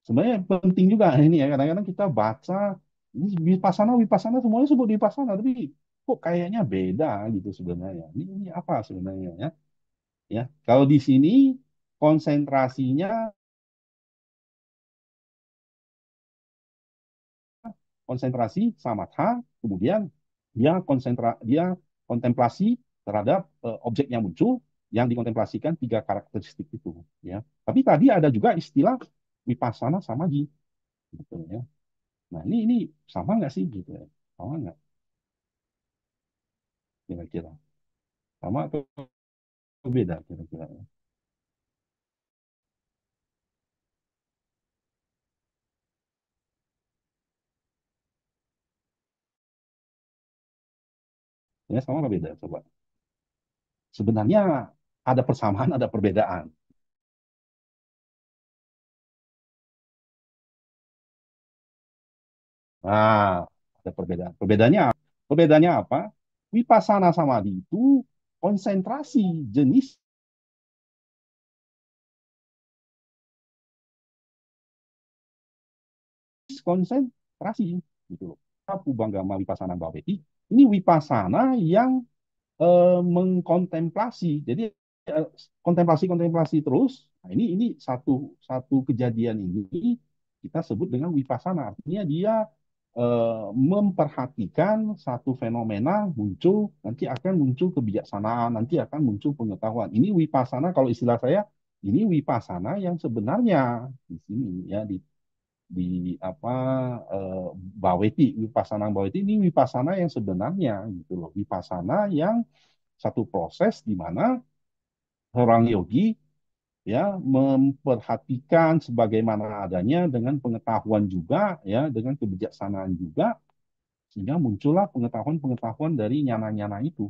sebenarnya penting juga ini ya. Kadang-kadang kita baca ini vipassana vipassana semuanya sebut vipassana tapi kok kayaknya beda gitu sebenarnya. Ini apa sebenarnya ya? Ya, kalau di sini konsentrasinya konsentrasi samatha, kemudian dia kontemplasi terhadap objek yang muncul yang dikontemplasikan 3 karakteristik itu ya. Tapi tadi ada juga istilah vipassana samadhi gitu ya. Nah, ini sama nggak sih gitu ya? Sama nggak kira-kira? Sama atau beda kira-kira? Ya, sama atau beda coba? Sebenarnya ada persamaan, ada perbedaan. Nah, ada perbedaan. Perbedaannya apa? Vipassana samadhi itu konsentrasi jenis konsentrasi gitu. Pubanggama Vipassana Bhaveti ini Vipassana yang mengkontemplasi. Jadi kontemplasi-kontemplasi terus. Nah, ini satu satu kejadian ini kita sebut dengan Vipassana. Artinya dia memperhatikan satu fenomena muncul, nanti akan muncul kebijaksanaan, nanti akan muncul pengetahuan. Ini Vipassana kalau istilah saya, ini Vipassana yang sebenarnya di sini ya di apa Baweti, Wipasana Baweti ini Wipasana yang sebenarnya gitu loh. Wipasana yang satu proses di mana orang yogi ya memperhatikan sebagaimana adanya dengan pengetahuan juga ya dengan kebijaksanaan juga sehingga muncullah pengetahuan-pengetahuan dari nyana-nyana itu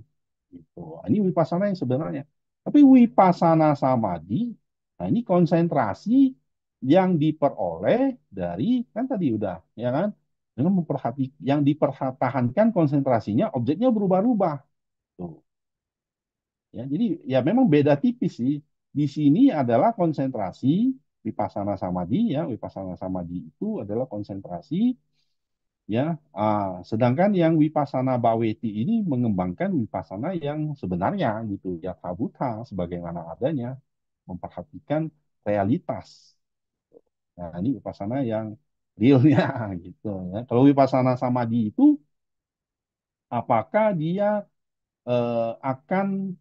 gitu. Ini wipasana yang sebenarnya. Tapi wipasana samadhi, nah ini konsentrasi yang diperoleh dari kan tadi udah ya kan dengan memperhati yang dipertahankan konsentrasinya objeknya berubah-ubah tuh. Ya, jadi ya memang beda tipis sih. Di sini adalah konsentrasi wipasana samadhi ya, wipasana samadhi itu adalah konsentrasi ya. Sedangkan yang wipasana baweti ini mengembangkan wipasana yang sebenarnya gitu ya buta sebagaimana adanya, memperhatikan realitas. Nah, ini wipasana yang realnya gitu ya. Kalau wipasana samadhi itu apakah dia akan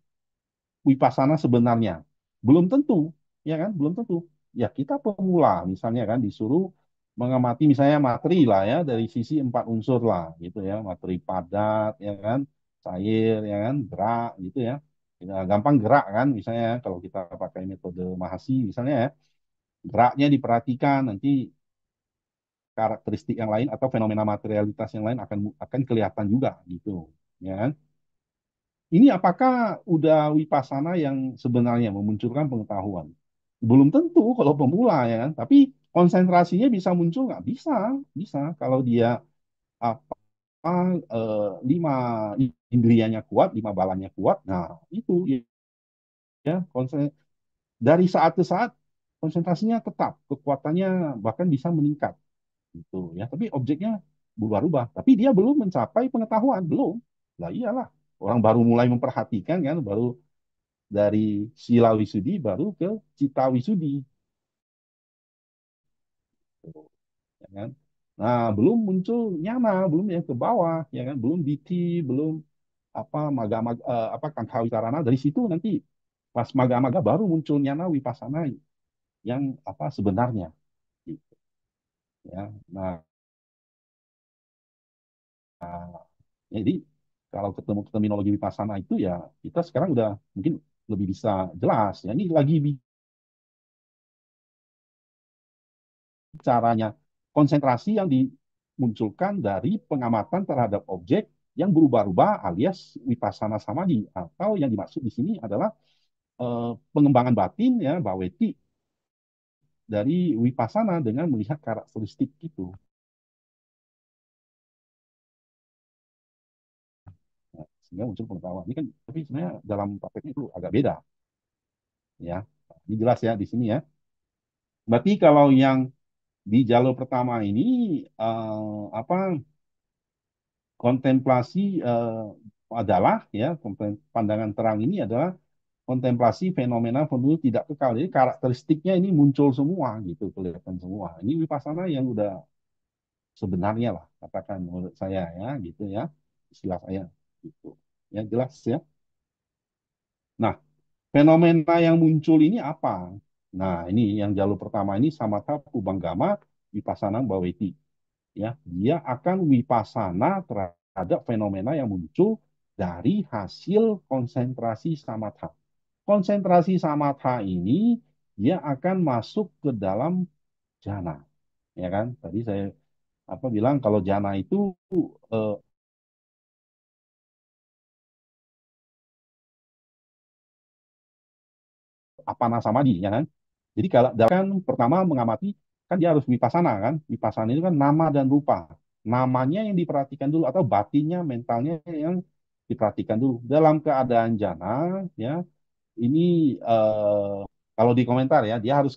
wipasana sebenarnya? Belum tentu, ya kan? Belum tentu. Ya kita pemula, misalnya kan disuruh mengamati misalnya materi lah ya dari sisi empat unsur lah gitu ya, materi padat ya kan, cair ya kan, gerak gitu ya. Ya, gampang gerak kan misalnya kalau kita pakai metode Mahasi misalnya ya, geraknya diperhatikan nanti karakteristik yang lain atau fenomena materialitas yang lain akan kelihatan juga gitu ya kan. Ini apakah udah wipasana yang sebenarnya memunculkan pengetahuan? Belum tentu kalau pemula ya kan. Tapi konsentrasinya bisa muncul nggak? Bisa, bisa. Kalau dia apa lima indrianya kuat, lima balanya kuat, nah itu ya dari saat ke saat konsentrasinya tetap, kekuatannya bahkan bisa meningkat gitu ya. Tapi objeknya berubah-ubah. Tapi dia belum mencapai pengetahuan, belum. Lah iyalah, orang baru mulai memperhatikan kan, baru dari sila wisudi baru ke cita wisudi ya kan. Nah, belum muncul nyana, belum yang ke bawah ya kan, belum diti, belum apa maga-maga apa kanghawitarana dari situ nanti pas maga-maga baru muncul nyana wipasana yang apa sebenarnya gitu ya. Nah, jadi kalau ketemu terminologi wipasana itu ya kita sekarang udah mungkin lebih bisa jelas ya. Ini lagi caranya konsentrasi yang dimunculkan dari pengamatan terhadap objek yang berubah-ubah alias wipasana samadhi atau yang dimaksud di sini adalah pengembangan batin ya baweti dari wipasana dengan melihat karakteristik itu. Nah, sehingga muncul pengetahuan. Ini kan tapi sebenarnya dalam prakteknya itu agak beda ya. Ini jelas ya di sini ya. Berarti kalau yang di jalur pertama ini apa kontemplasi adalah ya pandangan terang ini adalah kontemplasi fenomena tidak kekal. Jadi karakteristiknya ini muncul semua gitu, kelihatan semua. Ini wipasana yang udah sebenarnya lah, katakan menurut saya ya, gitu ya, istilah saya gitu. Ya jelas ya. Nah, fenomena yang muncul ini apa? Nah, ini yang jalur pertama ini samatha pubanggama wipasana baweti. Ya, dia akan wipasana terhadap fenomena yang muncul dari hasil konsentrasi samatha. Konsentrasi samatha ini dia akan masuk ke dalam jana, ya kan? Tadi saya apa bilang kalau jana itu eh, apana samadhi, ya kan? Jadi kalau kan pertama mengamati kan dia harus wipasana kan? Wipasana itu kan nama dan rupa. Namanya yang diperhatikan dulu atau batinnya, mentalnya yang diperhatikan dulu. Dalam keadaan jana, ya ini kalau di komentar ya dia harus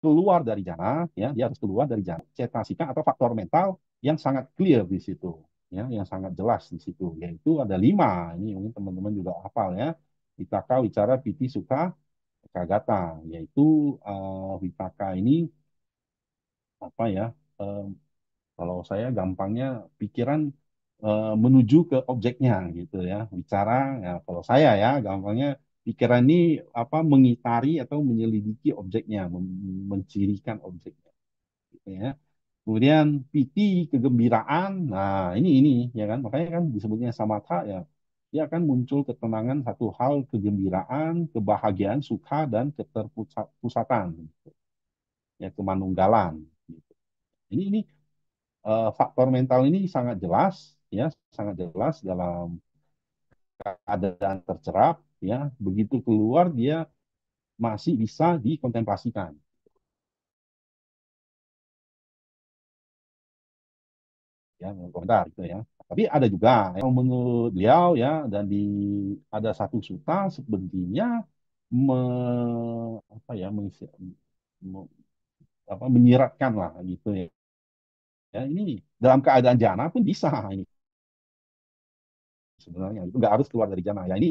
keluar dari jana, ya dia harus keluar dari jana cetasika atau faktor mental yang sangat clear di situ, ya yang sangat jelas di situ, yaitu ada lima. Ini mungkin teman-teman juga hafal ya. Vitaka, wicara, piti, suka, kagata, yaitu vitaka ini apa ya? eh, Kalau saya gampangnya pikiran menuju ke objeknya gitu ya. Bicara ya kalau saya ya gampangnya pikiran ini apa mengitari atau menyelidiki objeknya, mencirikan objeknya, gitu ya. Kemudian piti kegembiraan. Nah, ini ya kan. Makanya kan disebutnya samatha ya. Dia akan muncul ketenangan satu hal, kegembiraan, kebahagiaan, suka dan keterpusatan, ya kemanunggalan. Gitu. Ini faktor mental ini sangat jelas ya, sangat jelas dalam keadaan tercerap ya. Begitu keluar dia masih bisa dikontemplasikan ya, menurut komentar gitu ya. Tapi ada juga yang menurut beliau ya, dan di ada satu suta sebenarnya me, apa ya me- menyiratkan lah gitu ya. Ya ini dalam keadaan jana pun bisa ini sebenarnya itu nggak harus keluar dari jana ya, ini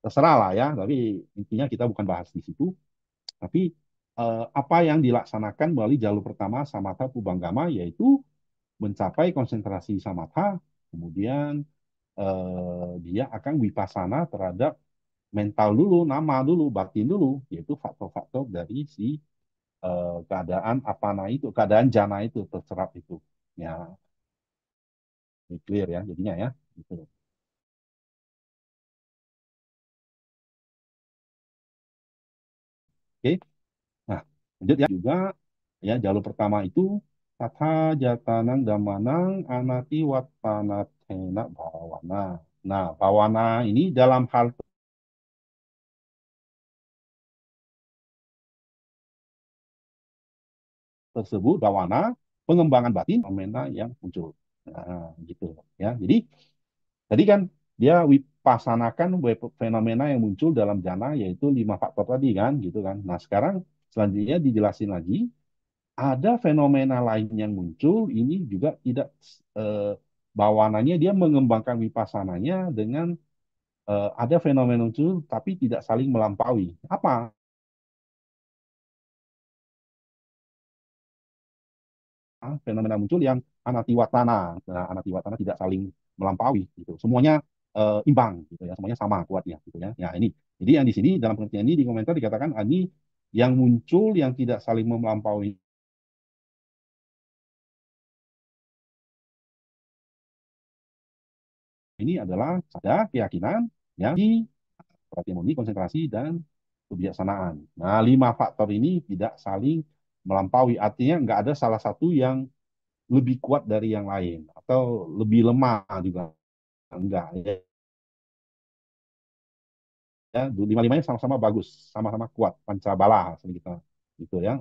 terserah lah ya, tapi intinya kita bukan bahas di situ. Tapi apa yang dilaksanakan melalui jalur pertama samatha pubanggama yaitu mencapai konsentrasi samatha, kemudian dia akan wipasana terhadap mental dulu, nama dulu, batin dulu, yaitu faktor-faktor dari si keadaan apana itu, keadaan jana itu terserap itu. Ya, ini clear ya jadinya ya. Gitu. Oke. Nah, lanjut ya juga ya jalur pertama itu tata jatanang damanang anati watanatena bawana. Nah, bawana ini dalam hal tersebut bawana pengembangan batin fenomena yang muncul. Nah, gitu ya. Jadi tadi kan dia wipasanakan fenomena yang muncul dalam jana yaitu lima faktor tadi kan, gitu kan. Nah, sekarang selanjutnya dijelasin lagi ada fenomena lain yang muncul ini juga tidak eh, bawananya dia mengembangkan wipassananya dengan ada fenomena muncul tapi tidak saling melampaui. Apa fenomena muncul yang anatiwatana? Nah, anatiwatana tidak saling melampaui gitu. Semuanya imbang gitu ya, semuanya sama kuatnya gitu ya. Ya ini. Jadi yang di sini dalam pengertian ini di komentar dikatakan ini yang muncul yang tidak saling melampaui ini adalah ada keyakinan yang di perhatian murni, konsentrasi, dan kebijaksanaan. Nah, lima faktor ini tidak saling melampaui. Artinya nggak ada salah satu yang lebih kuat dari yang lain atau lebih lemah juga. Enggak. Ya, lima-limanya sama-sama bagus, sama-sama kuat. Pancabala, kita gitu ya.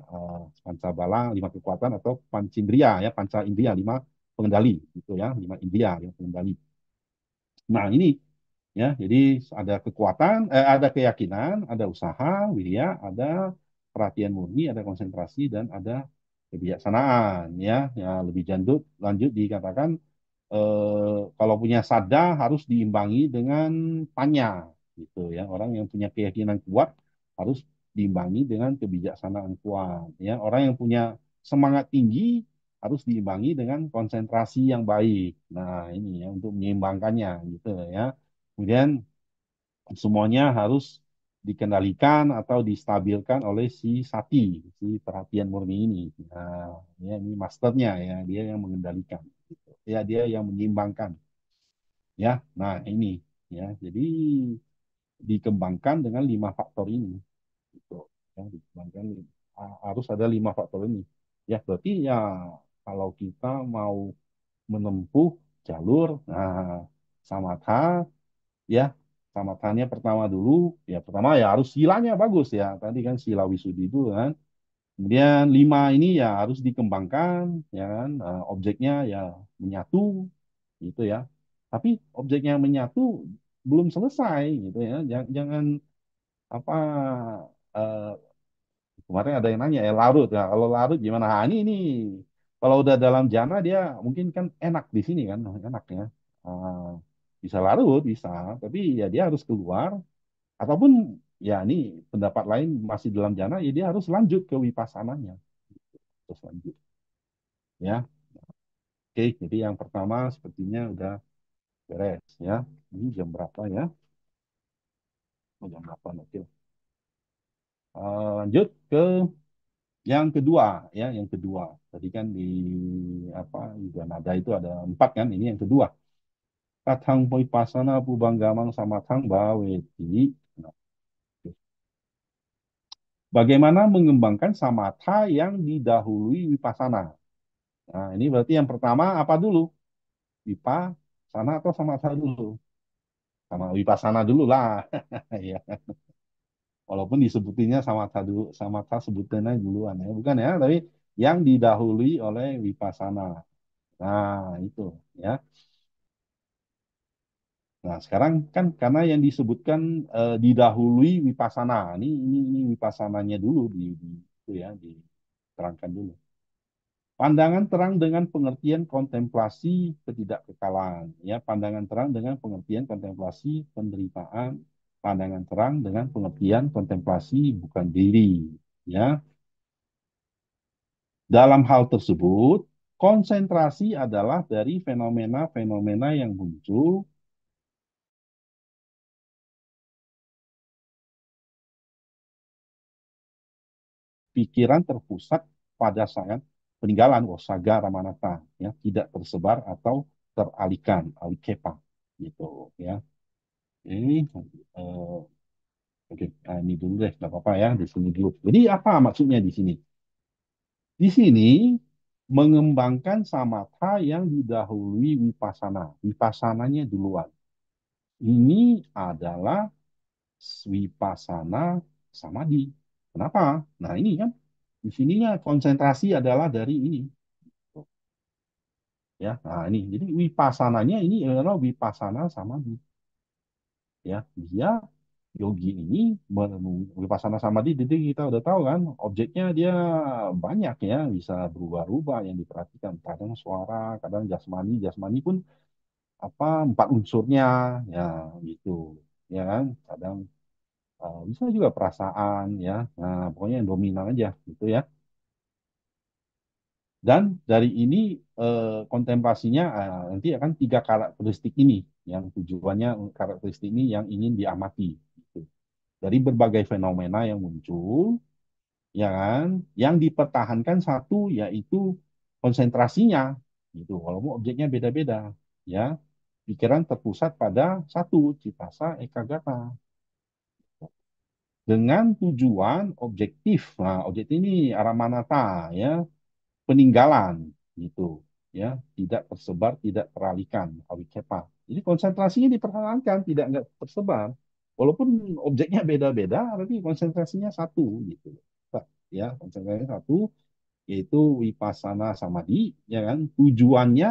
Pancabala, lima kekuatan atau pancindria ya, panca indria, lima pengendali gitu ya, lima indria yang pengendali. Nah, ini ya, jadi ada kekuatan, ada keyakinan, ada usaha, wirya, ada perhatian murni, ada konsentrasi dan ada kebijaksanaan ya. Ya lebih lanjut dikatakan kalau punya sadda harus diimbangi dengan panya gitu ya. Orang yang punya keyakinan kuat harus diimbangi dengan kebijaksanaan kuat ya. Orang yang punya semangat tinggi harus diimbangi dengan konsentrasi yang baik. Nah, ini ya untuk menyeimbangkannya gitu ya. Kemudian semuanya harus dikendalikan atau distabilkan oleh si sati, si perhatian murni ini. Nah, ya ini masternya ya, dia yang mengendalikan. Gitu. Ya, dia yang menyeimbangkan. Ya, nah ini ya. Jadi dikembangkan dengan lima faktor ini. Gitu. Ya, dikembangkan harus ada lima faktor ini. Ya, berarti ya kalau kita mau menempuh jalur samatha ya, samatannya pertama dulu ya, pertama ya harus silanya bagus ya, tadi kan sila wisudi itu kan. Kemudian lima ini ya harus dikembangkan ya kan. Objeknya ya menyatu gitu ya, tapi objeknya menyatu belum selesai gitu ya. Jangan apa eh, kemarin ada yang nanya ya larut ya, kalau larut gimana. Nah, ini kalau udah dalam jana dia mungkin kan enak di sini kan, enak ya. Ah, bisa larut bisa, tapi ya dia harus keluar ataupun ya ini pendapat lain masih dalam jana ya dia harus lanjut ke wipassananya, terus lanjut ya. Oke, jadi yang pertama sepertinya udah beres ya. Ini jam berapa ya? Oh, jam 8, oke. Lanjut ke yang kedua, ya, yang kedua. Tadi kan di apa juga nada itu ada 4 kan, ini yang kedua. Katang Pasana Pubanggamang Samatang Baweti. Nah, bagaimana mengembangkan samatha yang didahului wipasana? Nah, ini berarti yang pertama apa dulu? Wipasana atau samatha dulu? Sama wipasana dulu lah. Ya. Walaupun disebutinnya samatha dulu, samatha sebutannya duluan ya, bukan ya, tapi yang didahului oleh wipasana. Nah, itu ya. Nah, sekarang kan karena yang disebutkan didahului wipasana. Ini wipasananya dulu itu ya diterangkan dulu. Pandangan terang dengan pengertian kontemplasi ketidakkekalan, ya, pandangan terang dengan pengertian kontemplasi penderitaan, pandangan terang dengan pengertian kontemplasi bukan diri, ya. Dalam hal tersebut, konsentrasi adalah dari fenomena-fenomena yang muncul pikiran terpusat pada saat peninggalan Osaga Ramanata, ya, tidak tersebar atau teralihkan, alikepa, gitu, ya. Ini oke, nah, ini dulu deh, nggak apa-apa ya, di sini dulu. Jadi apa maksudnya di sini? Di sini mengembangkan samatha yang didahului wipasana. Wipasananya duluan. Ini adalah wipasana samadhi. Kenapa? Nah ini kan, di sininya konsentrasi adalah dari ini. Ya, nah ini. Jadi wipasananya ini adalah wipasana samadhi. Ya, dia yogi ini vipassana samadhi, jadi kita udah tahu kan objeknya dia banyak ya, bisa berubah-ubah yang diperhatikan, kadang suara, kadang jasmani, jasmani pun apa 4 unsurnya, ya gitu, ya kan, kadang bisa juga perasaan, ya, nah pokoknya yang dominan aja gitu ya. Dan dari ini kontemplasinya nanti akan 3 karakteristik ini yang tujuannya, karakteristik ini yang ingin diamati gitu. Dari berbagai fenomena yang muncul, ya kan, yang dipertahankan satu yaitu konsentrasinya, gitu. Walaupun objeknya beda-beda, ya, pikiran terpusat pada satu, citasa ekagata, dengan tujuan objektif. Nah, objektif ini aramanata, ya, peninggalan, gitu, ya, tidak tersebar, tidak teralihkan, awikepa. Jadi konsentrasinya dipertahankan, tidak nggak tersebar. Walaupun objeknya beda-beda, tapi konsentrasinya satu, gitu. Ya, konsentrasinya satu, yaitu vipassana samadhi, ya kan. Tujuannya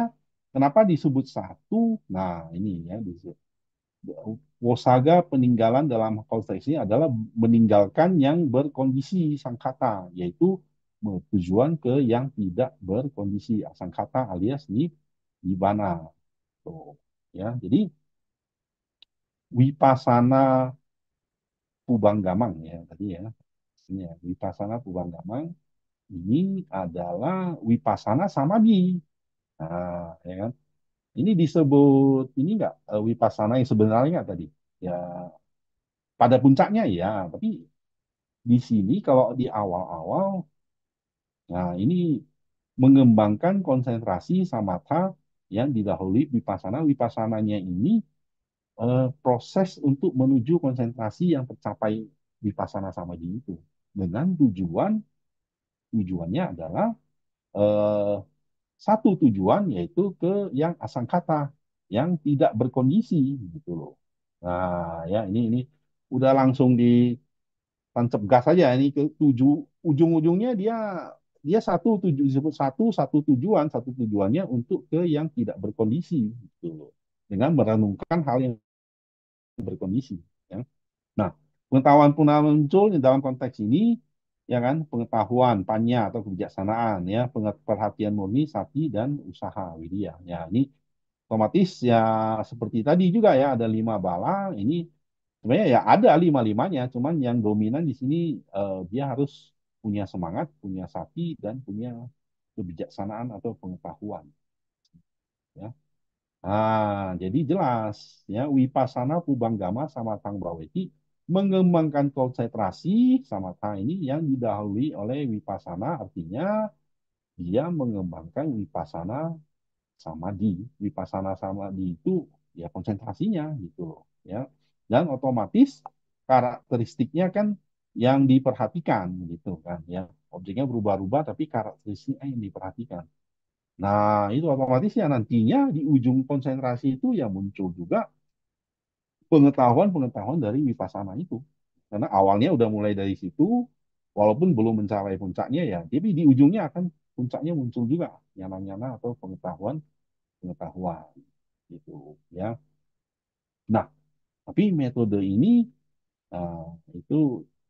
kenapa disebut satu? Nah, ini ya disebut Wosaga peninggalan dalam konteks ini adalah meninggalkan yang berkondisi sangkata, yaitu tujuan ke yang tidak berkondisi asangkata alias nibbana. Tuh, ya. Jadi wipasana pubanggamang ya tadi ya. Ini ya, wipasana pubanggamang ini adalah wipasana samadhi. Nah, ya kan? Ini disebut ini enggak wipasana yang sebenarnya enggak tadi? Ya, pada puncaknya ya, tapi di sini kalau di awal-awal, nah ini mengembangkan konsentrasi samatha yang didahului vipassana. Vipassananya ini proses untuk menuju konsentrasi yang tercapai vipassana samadhi itu dengan tujuannya adalah eh, satu tujuan yaitu ke yang asangkata, yang tidak berkondisi gitu loh. Nah, ya ini udah langsung ditancap gas aja ini ke ujung-ujungnya dia dia disebut satu tujuan, satu tujuannya untuk ke yang tidak berkondisi gitu loh. Dengan merenungkan hal yang berkondisi, ya. Nah, pengetahuan puna muncul dalam konteks ini, ya kan, pengetahuan panya atau kebijaksanaan, ya, perhatian murni sati dan usaha widya. Ya, ini otomatis ya seperti tadi juga ya ada 5 bala. Ini sebenarnya ya ada lima-limanya, cuman yang dominan di sini dia harus punya semangat, punya sati dan punya kebijaksanaan atau pengetahuan. Ya. Nah, jadi jelas ya Wipasana Pubanggama sama Tang Braweti mengembangkan konsentrasi samatha ini yang didahului oleh wipasana, artinya dia mengembangkan wipasana samadhi. Wipasana samadhi itu ya konsentrasinya gitu loh, ya. Dan otomatis karakteristiknya kan yang diperhatikan gitu kan ya. Objeknya berubah-ubah tapi karakteristiknya yang diperhatikan. Nah, itu otomatis ya nantinya di ujung konsentrasi itu ya muncul juga pengetahuan-pengetahuan dari wipasana itu. Karena awalnya udah mulai dari situ, walaupun belum mencapai puncaknya ya, tapi di ujungnya akan puncaknya muncul juga nyana-nyana atau pengetahuan gitu ya. Nah, tapi metode ini eh, itu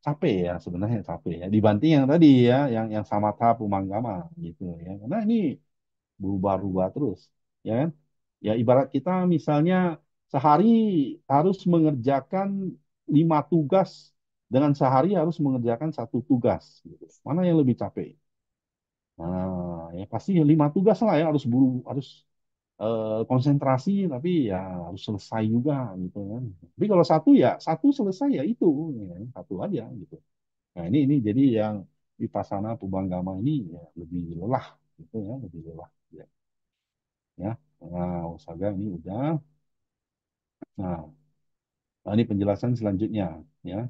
capek ya, sebenarnya capek ya dibanding yang tadi ya, yang samatha pumanggama gitu ya. Karena ini berubah-ubah terus, ya kan? Ya ibarat kita misalnya sehari harus mengerjakan 5 tugas dengan sehari harus mengerjakan 1 tugas. Gitu. Mana yang lebih capek? Nah, ya pasti 5 tugas lah ya harus konsentrasi tapi ya harus selesai juga gitu kan. Tapi kalau satu ya satu selesai ya itu ya, kan? Satu aja gitu. Nah ini jadi yang vipassana pubanggama ini ya lebih lelah gitu ya lebih lelah ya. Ya. Nah, Osaga ini udah. Nah, ini penjelasan selanjutnya ya.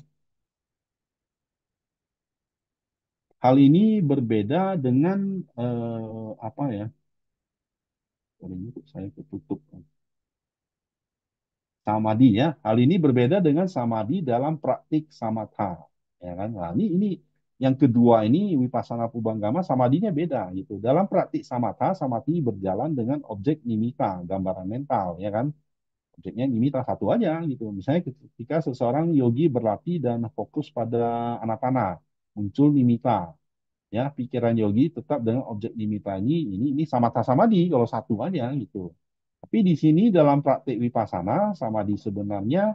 Hal ini berbeda dengan apa ya? Sorry, ini saya ketutup. Samadhi ya. Hal ini berbeda dengan samadhi dalam praktik samatha. Ya kan? Nah, ini yang kedua ini Vipassana Pubanggama samadhinya beda gitu. Dalam praktik samatha, samadhi berjalan dengan objek nimitta, gambaran mental, ya kan? Objeknya nimitta satu aja gitu. Misalnya ketika seseorang yogi berlatih dan fokus pada anapana, muncul nimitta. Ya, pikiran yogi tetap dengan objek nimitta ini samatha samadhi kalau satu aja gitu. Tapi di sini dalam praktik vipassana, samadhi sebenarnya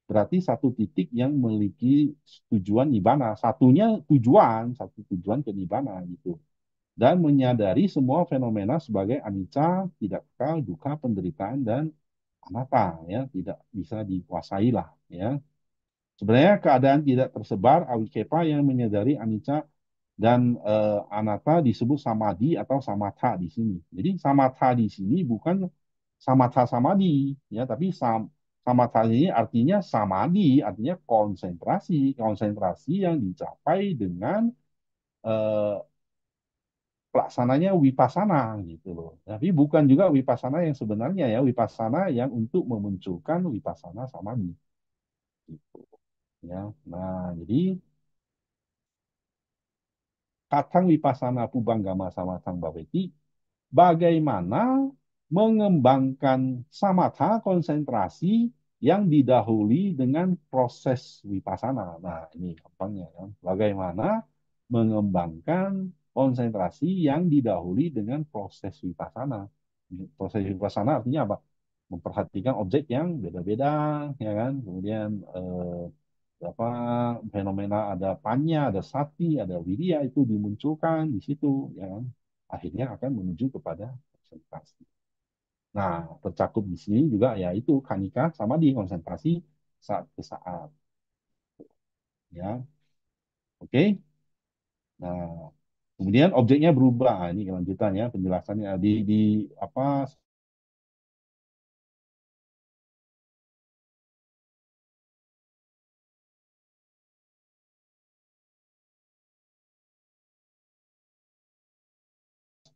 berarti satu titik yang memiliki tujuan nibbana. Satu tujuan ke nibbana gitu. Dan menyadari semua fenomena sebagai anicca, tidak kekal, dukkha, penderitaan, dan anatta. Ya, tidak bisa dikuasai lah. Ya. Sebenarnya keadaan tidak tersebar, awikepa yang menyadari anicca dan anatta disebut samadhi atau samatha di sini. Jadi samatha di sini bukan samatha samadhi ya, tapi samatha ini artinya samadhi, artinya konsentrasi, konsentrasi yang dicapai dengan eh, pelaksananya wipasana gitu loh. Tapi bukan juga wipasana yang sebenarnya ya, wipasana yang untuk memunculkan wipasana samadhi gitu ya. Nah, jadi Katang Vipassana Pubanggama sama Sang Baweti, bagaimana mengembangkan samatha konsentrasi yang didahului dengan proses vipassana. Nah, ini gampangnya kan. Bagaimana mengembangkan konsentrasi yang didahului dengan proses vipassana. Proses vipassana artinya apa? Memperhatikan objek yang beda-beda, ya kan? Kemudian apa fenomena ada panya, ada sati, ada widya itu dimunculkan di situ, ya kan? Akhirnya akan menuju kepada konsentrasi. Nah, tercakup di sini juga ya itu kanika sama di konsentrasi saat ke saat, ya. Oke. Nah, kemudian objeknya berubah. Nah, ini kelanjutannya penjelasannya di apa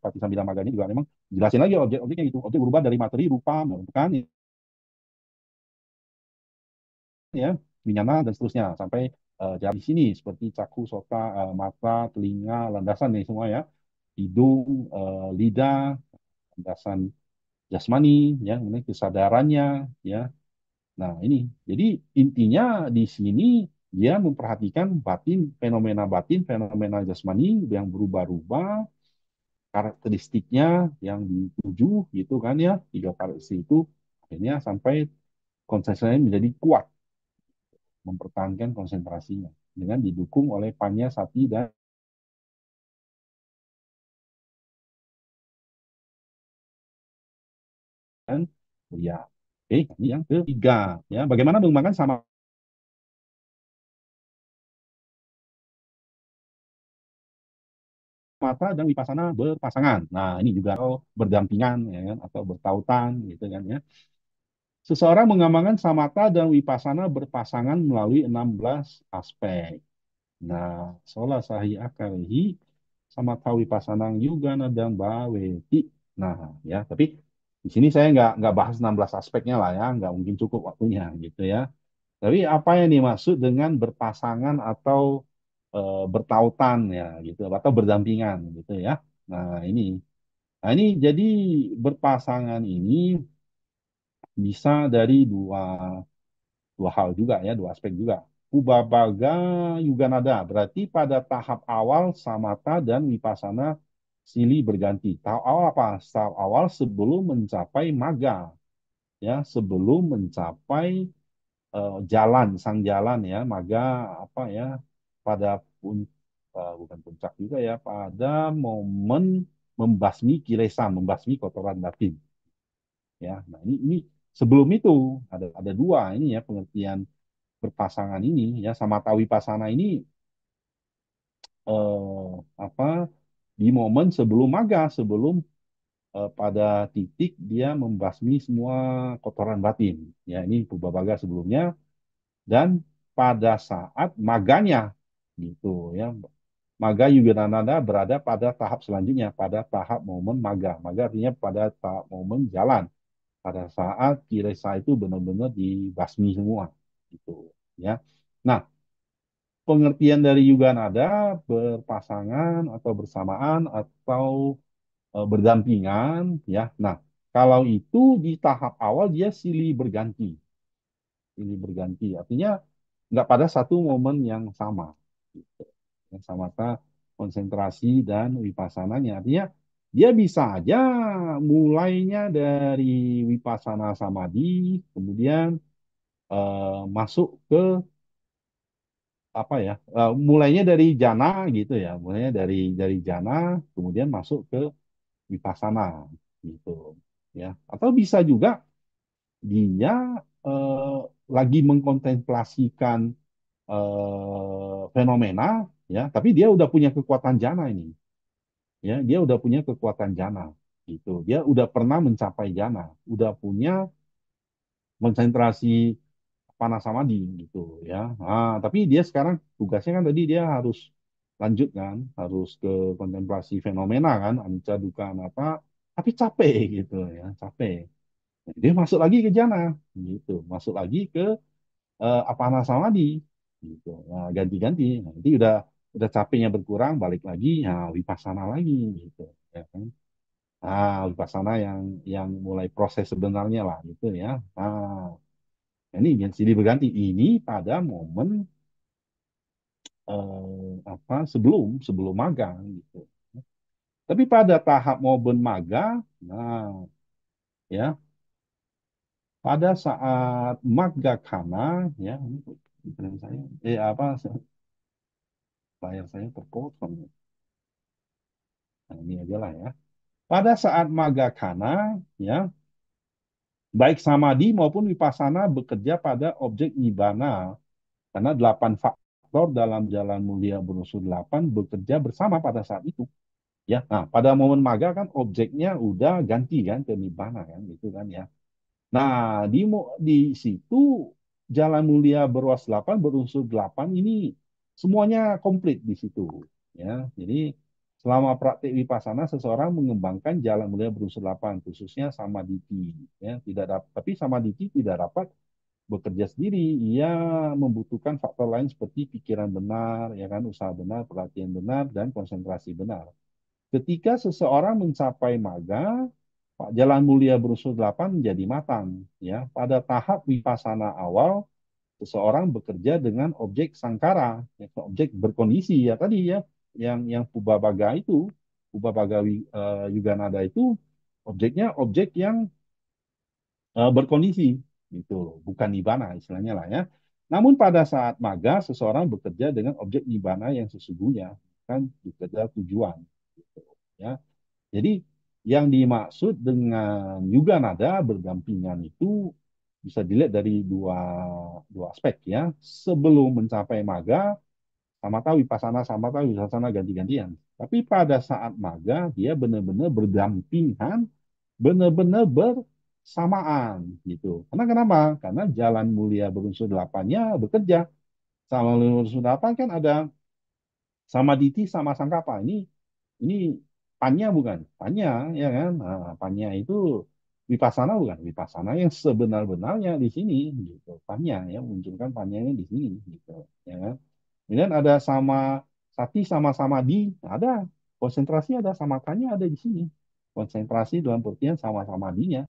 seperti sambil maganya juga memang jelasin lagi objek-objeknya itu. Objek berubah dari materi, rupa, kan ya, winyana dan seterusnya sampai di sini seperti caku, sota, mata, telinga, landasan nih semua ya, hidung, lidah, landasan jasmani, ya, kemudian kesadarannya, ya. Nah ini, jadi intinya di sini dia memperhatikan batin, fenomena jasmani yang berubah-ubah, karakteristiknya yang dituju gitu kan ya, 3 karakteristik itu akhirnya sampai konsentrasinya menjadi kuat mempertahankan konsentrasinya dengan didukung oleh Panya Sati dan ya. Oke, ini yang ketiga ya. Bagaimana mengembangkan sama samatha dan wipasana berpasangan. Nah, ini juga berdampingan ya kan atau bertautan gitu kan ya. Seseorang mengembangkan samatha dan wipasana berpasangan melalui 16 aspek. Nah, sola sahi akarihi samatha wipasanang juga nadang baweti. Nah, ya, tapi di sini saya nggak bahas 16 aspeknya lah ya, nggak mungkin cukup waktunya gitu ya. Tapi apa yang dimaksud dengan berpasangan atau bertautan ya gitu atau berdampingan gitu ya. Nah ini jadi berpasangan ini bisa dari dua hal juga ya, dua aspek juga. Ubabaga Yuganada berarti pada tahap awal samatha dan wipasana silih berganti. Tahap awal apa? Tahap awal sebelum mencapai maga ya, sebelum mencapai jalan sang jalan ya, maga apa ya, pada pun bukan puncak juga ya, pada momen membasmi kilesa, membasmi kotoran batin ya. Nah ini sebelum itu ada dua ini ya pengertian berpasangan ini ya, sama tawi pasana ini eh, apa di momen sebelum maga, sebelum pada titik dia membasmi semua kotoran batin ya. Ini Purbabhaga sebelumnya dan pada saat maganya gitu ya. Maga Yuganananda berada pada tahap selanjutnya, pada tahap momen maga. Maga artinya pada tahap momen jalan, pada saat kilesa itu benar-benar dibasmi semua gitu ya. Nah, pengertian dari Yuganada berpasangan atau bersamaan atau berdampingan ya. Nah, kalau itu di tahap awal dia silih berganti, silih berganti. Artinya nggak pada satu momen yang sama. Gitu. Yang sama konsentrasi dan wipassananya. Artinya dia bisa aja mulainya dari wipasana samadhi, kemudian masuk ke apa ya? Mulainya dari jana gitu ya, mulainya dari jana, kemudian masuk ke wipasana gitu ya. Atau bisa juga dia eh, lagi mengkontemplasikan fenomena ya, tapi dia udah punya kekuatan jana ini ya, dia udah punya kekuatan jana gitu, dia udah pernah mencapai jana, udah punya konsentrasi panas samadhi gitu ya. Nah, tapi dia sekarang tugasnya kan tadi dia harus lanjut kan, harus ke kontemplasi fenomena kan, anicca dukkha anatta, tapi capek gitu ya, capek. Nah, dia masuk lagi ke jana gitu, masuk lagi ke apana samadhi gitu. Nah, ganti-ganti. Nah, nanti udah capeknya berkurang, balik lagi, nah vipassana lagi gitu ya kan. Nah, vipassana yang mulai proses sebenarnya lah gitu ya. Nah, ini yang silih berganti ini pada momen apa sebelum sebelum magang gitu. Tapi pada tahap momen magang, nah ya pada saat magakana ya ini saya apa layar saya terpotong. Nah, ini aja lah ya. Pada saat magakana, ya, baik samadhi maupun vipassana bekerja pada objek nibbana. Karena 8 faktor dalam jalan mulia berunsur 8 bekerja bersama pada saat itu. Ya, nah pada momen maga kan objeknya udah ganti kan ke nibbana kan, gitu kan ya. Nah, di situ jalan mulia berwas 8 berunsur 8 ini semuanya komplit di situ. Ya, jadi selama praktik vipassana seseorang mengembangkan jalan mulia berunsur 8 khususnya samadhi. Ya, tidak dapat, tapi samadhi tidak dapat bekerja sendiri. Ia membutuhkan faktor lain seperti pikiran benar, ya kan, usaha benar, perhatian benar, dan konsentrasi benar. Ketika seseorang mencapai maga, jalan mulia berunsur 8 menjadi matang. Ya, pada tahap vipassana awal, seseorang bekerja dengan objek sangkara, ya, objek berkondisi ya tadi ya, yang Pubbabhaga itu, Pubbabhaga Yuganada itu objeknya objek yang berkondisi gitu, bukan nibbana istilahnya lah ya. Namun pada saat maga, seseorang bekerja dengan objek nibbana yang sesungguhnya, kan bekerja tujuan. Gitu, ya. Jadi yang dimaksud dengan yuga nada berdampingan itu bisa dilihat dari dua aspek ya. Sebelum mencapai maga, Samatha Vipassana, Samatha Vipassana ganti-gantian. Tapi pada saat maga dia benar-benar berdampingan, benar-benar bersamaan gitu. Karena kenapa? Karena jalan mulia berunsur delapannya bekerja. Sama berunsur delapan kan ada samaditi sama sangkapa. Ini panya bukan? Panya ya kan? Nah, panya itu vipassana bukan? Vipassana yang sebenar-benarnya di sini gitu. Panya ya munculkan panyanya di sini gitu ya kan? Kemudian ada sama sati sama samadhi, ada konsentrasi ada sama tanya ada di sini. Konsentrasi dalam pengertian sama samadhinya,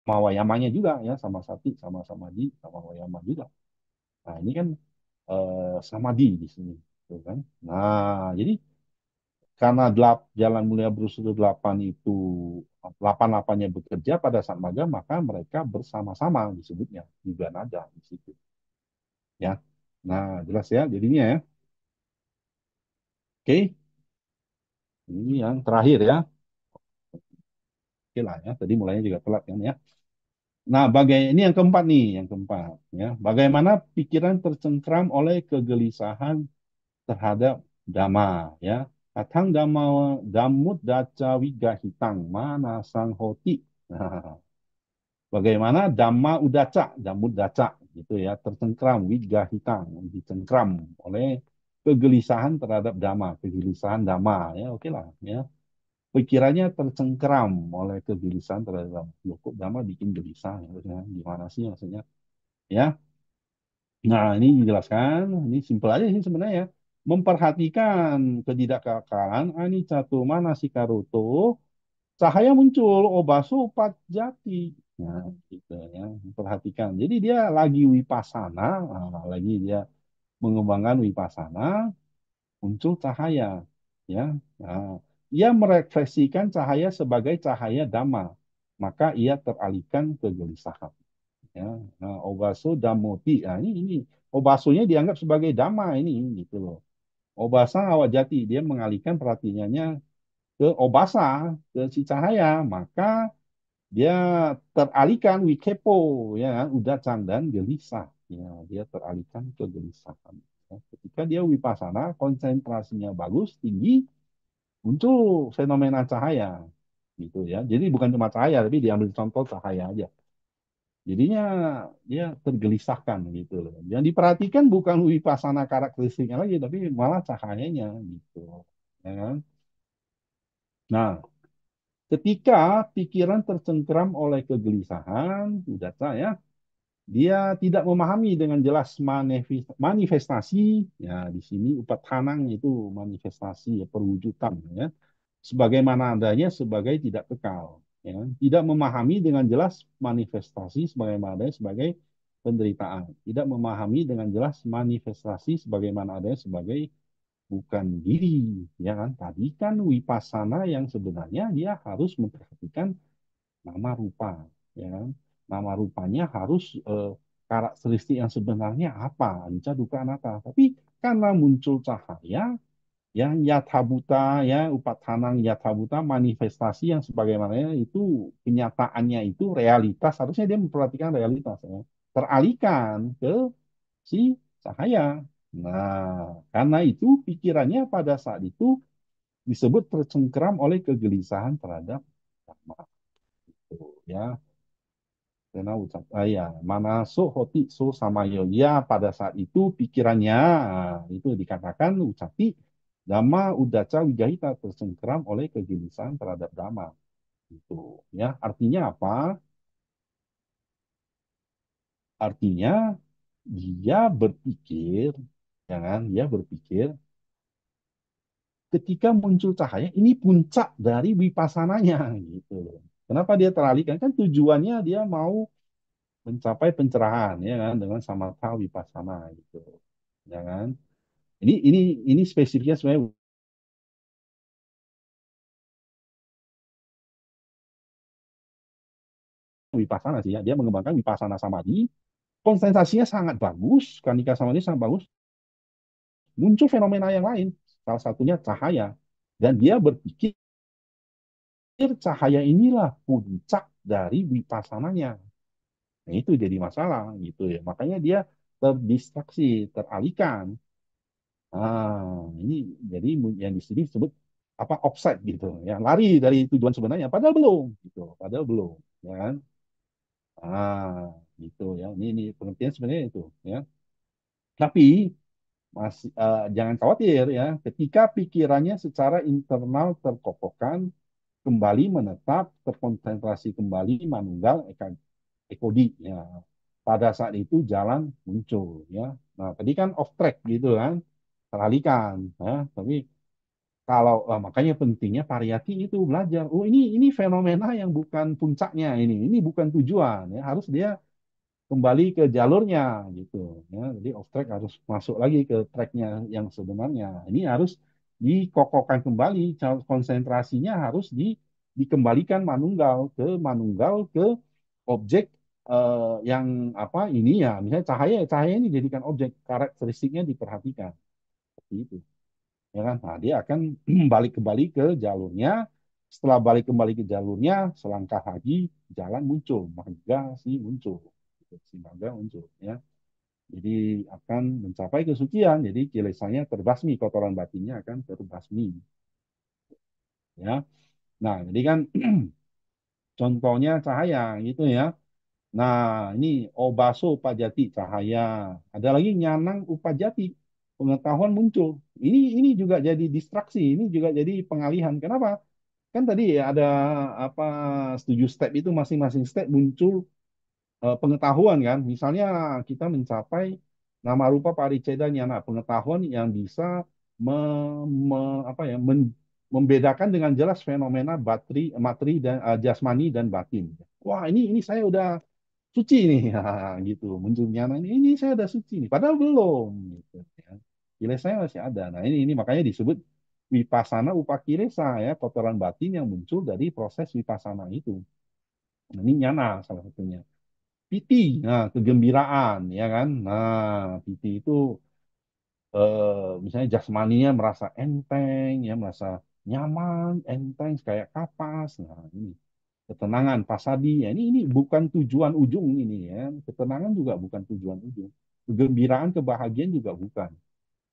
sama wayamanya juga ya, sama sati, sama samadhi, sama wayama juga. Nah, ini kan samadhi di sini, tuh kan. Nah, jadi karena jalan mulia berunsur delapan itu delapan-delapannya bekerja pada saat maga, maka mereka bersama-sama disebutnya juga nada di situ ya. Nah, jelas ya jadinya ya. Oke, ini yang terakhir ya. Oke lah ya, tadi mulainya juga telat kan ya. Nah, ini yang keempat nih, yang keempat ya. Bagaimana pikiran tercengkram oleh kegelisahan terhadap dhamma ya. Katang dhamma damut daca wigahitang mana sang hoti. Nah, bagaimana dhamma udaca, damut daca gitu ya, tercengkram wigahitang, dicengkram oleh kegelisahan terhadap dhamma, kegelisahan dhamma ya, oke lah ya. Pikirannya tercengkeram oleh kegelisahan terhadap loh kok Dhamma bikin gelisah ya, gimana sih maksudnya ya. Nah ini dijelaskan, ini simpel aja sih sebenarnya, memperhatikan ketidakkekalan anicca manasikaruto, cahaya muncul obaso pat jati. Nah gitu ya, memperhatikan jadi dia lagi wipasana, lagi dia mengembangkan wipasana, muncul cahaya ya. Nah, ia merefleksikan cahaya sebagai cahaya dhamma, maka ia teralihkan kegelisahan ya. Nah, obaso damoti, nah, ini obasonya dianggap sebagai dhamma ini gitu loh. Obasa awak jati, dia mengalihkan perhatiannya ke obasa, ke si cahaya, maka dia teralihkan wikepo ya kan, udah dan gelisah ya, dia teralihkan kegelisahan ya. Ketika dia wipasana konsentrasinya bagus tinggi, muncul fenomena cahaya gitu ya. Jadi bukan cuma cahaya tapi diambil contoh cahaya aja. Jadinya dia tergelisahkan gitu loh. Yang diperhatikan bukan wipasana karakteristiknya lagi tapi malah cahayanya gitu. Ya kan? Nah, ketika pikiran tercengkeram oleh kegelisahan, sudah ya, dia tidak memahami dengan jelas manifestasi, ya di sini upatanang itu manifestasi ya, perwujudan ya, sebagaimana adanya sebagai tidak kekal, ya. Tidak memahami dengan jelas manifestasi sebagaimana adanya sebagai penderitaan, tidak memahami dengan jelas manifestasi sebagaimana adanya sebagai bukan diri, ya kan? Tadi kan wipasana yang sebenarnya dia harus memperhatikan nama rupa, ya kan? Nama rupanya harus karakteristik yang sebenarnya apa, anicca dukkha anatta. Tapi karena muncul cahaya yang yathabuta ya, upatanang yathabuta, manifestasi yang sebagaimana itu kenyataannya itu realitas, harusnya dia memperhatikan realitas ya. Teralihkan ke si cahaya. Nah, karena itu pikirannya pada saat itu disebut tercengkeram oleh kegelisahan terhadap dhamma itu ya. Karena ucap ya mana so hoti so sama ya, pada saat itu pikirannya itu dikatakan ucapi dhamma udaca wigahita, tercengkeram oleh kegelisahan terhadap dhamma itu ya. Artinya apa? Artinya dia berpikir, jangan dia berpikir ketika muncul cahaya ini puncak dari wipassananya gitu loh. Kenapa dia teralihkan? Kan tujuannya dia mau mencapai pencerahan ya kan dengan samatha vipassana gitu. Ya kan? Ini spesifiknya sebenarnya vipassana sih ya. Dia mengembangkan vipassana samadhi, konsentrasinya sangat bagus, kanika samadhi sangat bagus, muncul fenomena yang lain, salah satunya cahaya. Dan dia berpikir cahaya inilah puncak dari wipassananya. Nah, itu jadi masalah gitu ya. Makanya dia terdistraksi, teralihkan. Ini jadi yang di sini disebut apa offside gitu, ya lari dari tujuan sebenarnya, padahal belum, gitu, padahal belum, ya kan? Gitu ya. Ini pengertian sebenarnya itu, ya. Tapi masih jangan khawatir ya, ketika pikirannya secara internal terkokohkan, kembali menetap, terkonsentrasi kembali, manunggal, ekodi, ya. Pada saat itu jalan muncul, ya. Nah, tadi kan off track gitu kan, teralihkan, ya. Tapi kalau makanya pentingnya pariyati itu belajar. Oh, ini fenomena yang bukan puncaknya, ini bukan tujuan, ya. Harus dia kembali ke jalurnya gitu, ya. Jadi off track harus masuk lagi ke tracknya yang sebenarnya. Ini harus dikokohkan kembali, konsentrasinya harus dikembalikan manunggal ke objek yang apa ini, ya, misalnya cahaya, cahaya ini jadikan objek, karakteristiknya diperhatikan seperti itu, ya kan? Nah, dia akan balik kembali ke jalurnya. Setelah balik kembali ke jalurnya, selangkah lagi jalan muncul, marga si muncul, si marga muncul, ya. Jadi akan mencapai kesucian. Jadi kilesanya terbasmi, kotoran batinnya akan terbasmi, ya. Nah, jadi kan contohnya cahaya gitu ya. Nah, ini obaso upajati, cahaya. Ada lagi nyanang upajati, pengetahuan muncul. Ini juga jadi distraksi, ini juga jadi pengalihan. Kenapa? Kan tadi ya ada apa, 7 step itu, masing-masing step muncul pengetahuan kan. Misalnya kita mencapai nama rupa pariceda nyana, pengetahuan yang bisa me, apa ya, membedakan dengan jelas fenomena materi dan jasmani dan batin. Wah, ini saya udah suci nih, ya, gitu. Muncul nyana, ini saya udah suci nih. Padahal belum, gitu, ya. Nilai saya masih ada. Nah, ini makanya disebut wipasana upakilesa, ya, kotoran batin yang muncul dari proses wipasana itu. Nah, ini nyana salah satunya. Piti, nah, kegembiraan, ya kan? Nah, piti itu misalnya jasmaninya merasa enteng, ya, merasa nyaman, enteng, kayak kapas. Nah, ini ketenangan, pasadi, ya, ini bukan tujuan ujung ini, ya. Ketenangan juga bukan tujuan ujung. Kegembiraan, kebahagiaan juga bukan.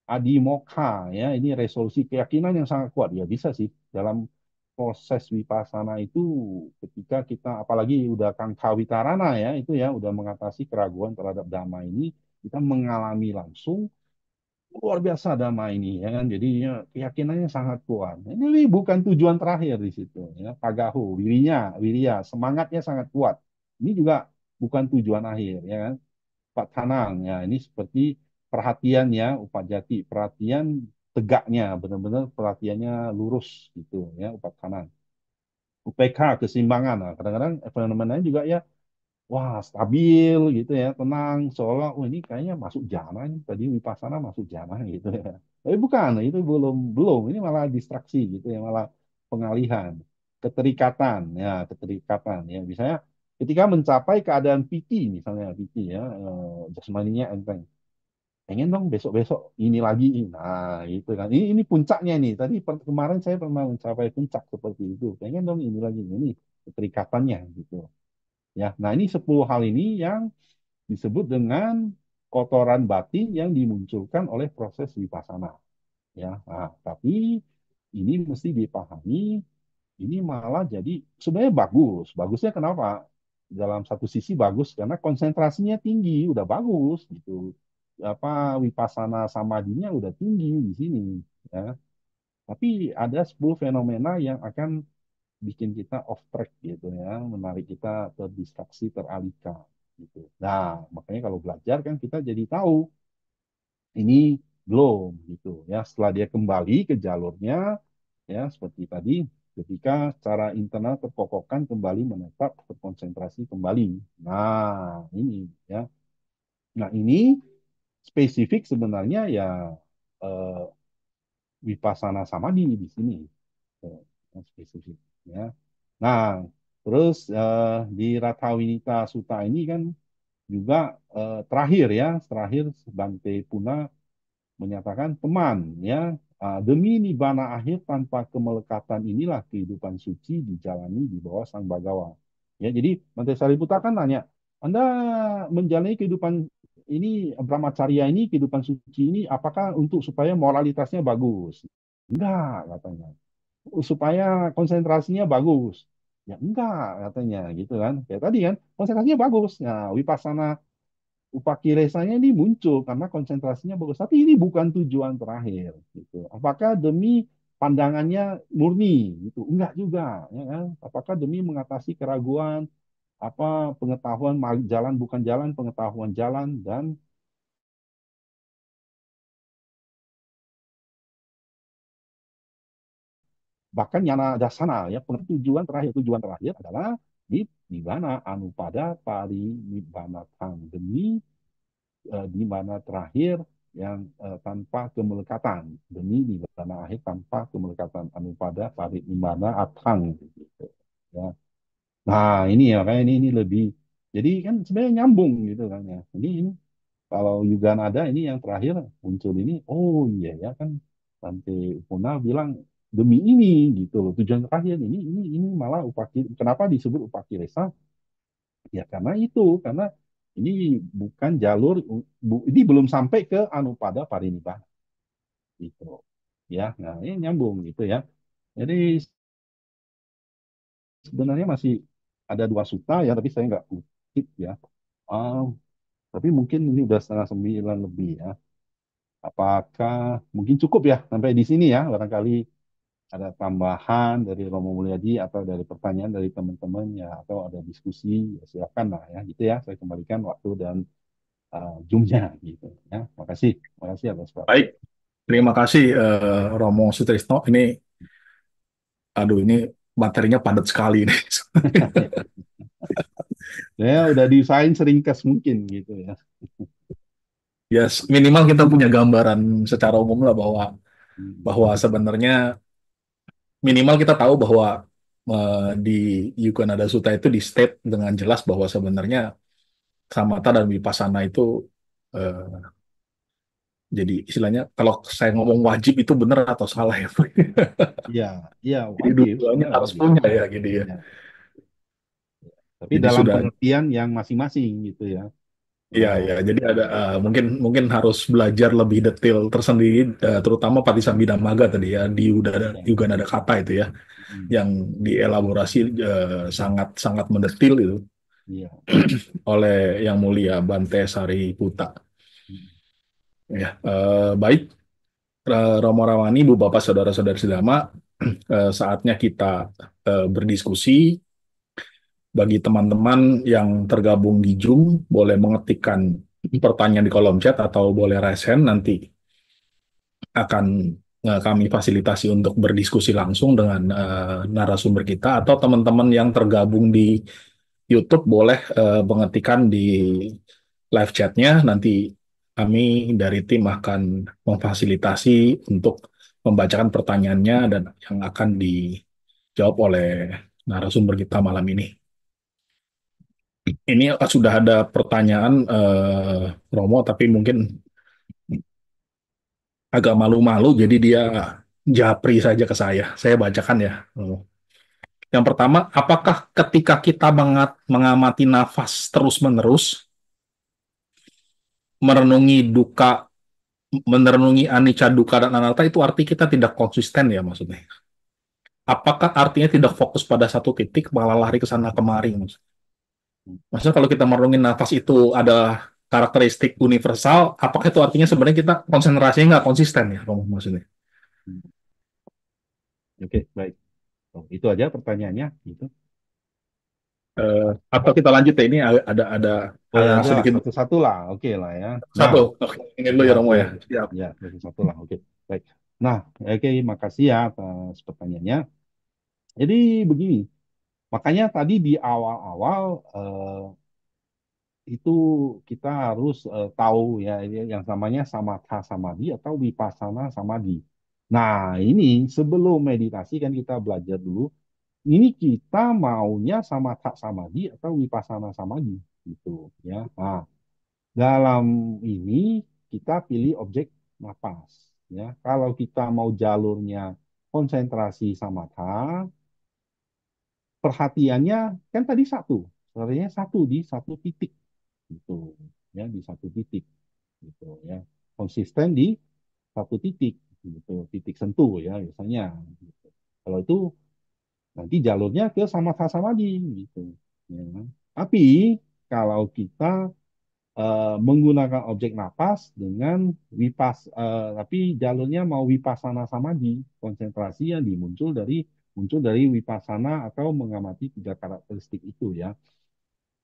Adimoka, ya, ini resolusi keyakinan yang sangat kuat, ya, bisa sih dalam proses wipasana itu. Ketika kita apalagi udah kangkawitarana, ya, itu ya udah mengatasi keraguan terhadap dhamma ini, kita mengalami langsung luar biasa damai ini, ya kan. Jadi ya, keyakinannya sangat kuat. Ini bukan tujuan terakhir di situ, ya. Pagahu, wirya, semangatnya sangat kuat. Ini juga bukan tujuan akhir, ya kan. Pak Tanang, ya, ini seperti perhatian, ya, upajati, perhatian tegaknya, benar-benar perhatiannya lurus gitu, ya, Upatanang. UPK, keseimbangan. Nah, kadang-kadang fenomenanya juga ya, wah, stabil gitu ya, tenang, seolah oh ini kayaknya masuk jana nih, tadi wipasana masuk jana gitu ya. Tapi bukan, itu belum belum, ini malah distraksi gitu ya, malah pengalihan, keterikatan, ya, keterikatan, ya. Misalnya ketika mencapai keadaan piti, misalnya piti, ya, jasmaninya enteng, pengen dong besok-besok ini lagi. Nah, itu kan. Ini puncaknya nih. Tadi kemarin saya pernah mencapai puncak seperti itu. Pengen dong ini lagi. Ini keterikatannya gitu. Ya. Nah, ini 10 hal ini yang disebut dengan kotoran batin yang dimunculkan oleh proses vipassana. Ya. Nah, tapi ini mesti dipahami, ini malah jadi sebenarnya bagus. Bagusnya kenapa? Dalam satu sisi bagus karena konsentrasinya tinggi, udah bagus gitu. Apa, wipasana samadinya udah tinggi di sini, ya. Tapi ada 10 fenomena yang akan bikin kita off track gitu, ya, menarik kita terdistraksi, teralihkan gitu. Nah, makanya kalau belajar kan kita jadi tahu ini belum gitu, ya. Setelah dia kembali ke jalurnya, ya, seperti tadi, ketika secara internal terkokohkan kembali, menetap, terkonsentrasi kembali. Nah, ini, ya. Nah, ini spesifik sebenarnya ya, eh, Vipassana Samadhi di sini. Eh, spesifik, ya. Nah, terus di Rathawinita Sutta ini kan juga terakhir, ya, terakhir Bante Puna menyatakan, teman, ya, demi nibbana akhir tanpa kemelekatan inilah kehidupan suci dijalani di bawah Sang Bagawa. Ya, jadi Bante Sariputta kan nanya, Anda menjalani kehidupan ini Brahmacharya ini kehidupan suci ini apakah untuk supaya moralitasnya bagus? Enggak katanya. Supaya konsentrasinya bagus. Ya enggak katanya gitu kan. Kayak tadi kan konsentrasinya bagus. Nah, Vipassana Upakilesanya ini muncul karena konsentrasinya bagus. Tapi ini bukan tujuan terakhir gitu. Apakah demi pandangannya murni gitu? Enggak juga ya kan. Apakah demi mengatasi keraguan apa pengetahuan jalan bukan jalan, pengetahuan jalan dan bahkan nyana dasana ya tujuan terakhir adalah di mana anupada pari nibbana demi di mana terakhir yang tanpa kemelekatan demi di mana akhir tanpa kemelekatan anupada pari nibbana atang gitu ya. Nah ini ya kayak ini lebih jadi kan sebenarnya nyambung gitu kan ya ini kalau Yuga Nada ini yang terakhir muncul ini, oh iya ya kan Bante Upona bilang demi ini gitu loh tujuan terakhir ini malah upaki kenapa disebut upaki resa? Ya karena itu karena ini bukan jalur ini belum sampai ke Anupada Parinibbana gitu ya. Nah ini nyambung gitu ya. Jadi sebenarnya masih ada dua suta ya tapi saya nggak kutip ya. Ah, tapi mungkin ini udah setengah sembilan lebih ya. Apakah mungkin cukup ya sampai di sini ya? Barangkali ada tambahan dari Romo Mulyadi atau dari pertanyaan dari teman-teman ya atau ada diskusi ya silakan lah ya gitu ya. Saya kembalikan waktu dan Zoom-nya gitu ya. Makasih atas Baik, waktu. terima kasih Romo Sutrisno. Ini, aduh, ini materinya padat sekali ini. Ya udah desain seringkas mungkin gitu ya. Yes, minimal kita punya gambaran secara umum lah bahwa Hmm. bahwa sebenarnya minimal kita tahu bahwa di Yuga Nada Sutta itu di state dengan jelas bahwa sebenarnya samatha dan vipassana itu eh, jadi istilahnya kalau saya ngomong wajib itu benar atau salah ya. Iya, iya Jadi wajib, dua-duanya sebenarnya harus wajib. punya ya gitu ya. Ya. Tapi Jadi dalam sudah. pengertian yang masing-masing gitu ya. Iya, Nah, ya. Jadi ada mungkin mungkin harus belajar lebih detail tersendiri, terutama Patisambhidammaga tadi ya di ya. Yuga Nada Kata itu ya, Hmm. yang dielaborasi sangat sangat mendetil itu Iya. oleh Yang Mulia Bante Sariputta. Hmm. Ya, baik, Romo Rawani, Bu Bapak, Saudara-saudari sedama, saatnya kita berdiskusi. Bagi teman-teman yang tergabung di Zoom, boleh mengetikkan pertanyaan di kolom chat atau boleh raise hand, nanti akan kami fasilitasi untuk berdiskusi langsung dengan narasumber kita, atau teman-teman yang tergabung di YouTube boleh mengetikkan di live chatnya, nanti kami dari tim akan memfasilitasi untuk membacakan pertanyaannya dan yang akan dijawab oleh narasumber kita malam ini. Ini sudah ada pertanyaan Romo, tapi mungkin agak malu-malu, jadi dia japri saja ke saya. Saya bacakan ya. Yang pertama, apakah ketika kita mengamati nafas terus-menerus, merenungi duka, merenungi anicca, duka, dan anatta, itu arti kita tidak konsisten ya maksudnya? Apakah artinya tidak fokus pada satu titik, malah lari ke sana kemari? Maksudnya kalau kita merenungi nafas itu ada karakteristik universal, apakah itu artinya sebenarnya kita konsentrasinya nggak konsisten ya, Romo, maksudnya? Hmm. Oke, baik. Oh, itu aja pertanyaannya gitu. Atau kita lanjut ya, ini ada Oh hal ya yang udah sedikit. satu-satu lah, oke lah ya. Nah, Satu, oke, ini dulu ya Romo satu-satu ya. Siap. ya satu-satu lah, oke. Baik. Nah, oke, makasih ya atas pertanyaannya. Jadi begini, makanya tadi di awal-awal itu kita harus tahu ya ini yang namanya samatha samadhi atau vipassana samadhi. Nah, ini sebelum meditasi kan kita belajar dulu, ini kita maunya samatha samadhi atau vipassana samadhi gitu ya. Nah, dalam ini kita pilih objek napas ya. Kalau kita mau jalurnya konsentrasi samatha, perhatiannya kan tadi satu, sebenarnya satu di satu titik gitu. ya di satu titik gitu ya. Konsisten di satu titik gitu, titik sentuh ya biasanya gitu. Kalau itu nanti jalurnya ke sama-sama gitu ya. Tapi kalau kita menggunakan objek napas dengan tapi jalurnya mau wipasana samadhi, konsentrasi yang muncul dari wipasana atau mengamati tiga karakteristik itu ya.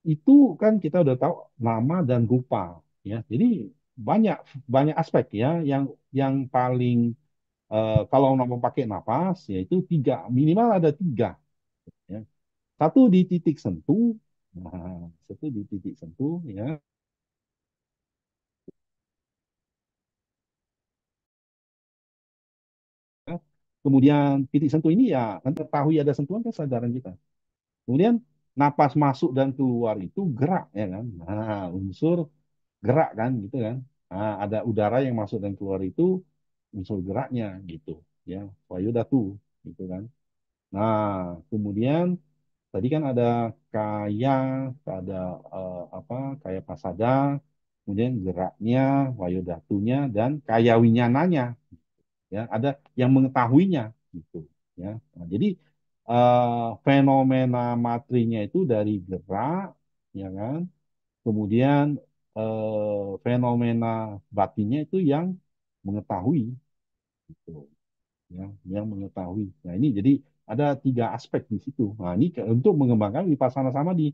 Itu kan kita udah tahu nama dan rupa ya. Jadi banyak banyak aspek ya yang paling kalau mau pakai napas yaitu tiga, minimal ada tiga ya. Satu di titik sentuh, nah, satu di titik sentuh ya. Kemudian titik sentuh ini ya kan ketahui ada sentuhan kesadaran kita. Kemudian napas masuk dan keluar itu gerak ya kan. Nah, unsur gerak kan gitu kan. Nah, ada udara yang masuk dan keluar itu unsur geraknya gitu ya. Wayu datu gitu kan. Nah, kemudian tadi kan ada kaya, ada apa? Kaya pasada, kemudian geraknya, wayu datunya dan kaya winyananya ya ada yang mengetahuinya gitu ya. Nah, jadi fenomena materinya itu dari gerak ya kan, kemudian fenomena batinnya itu yang mengetahui gitu ya, yang mengetahui. Nah ini jadi ada tiga aspek di situ. Nah ini untuk mengembangkan vipassana samadhi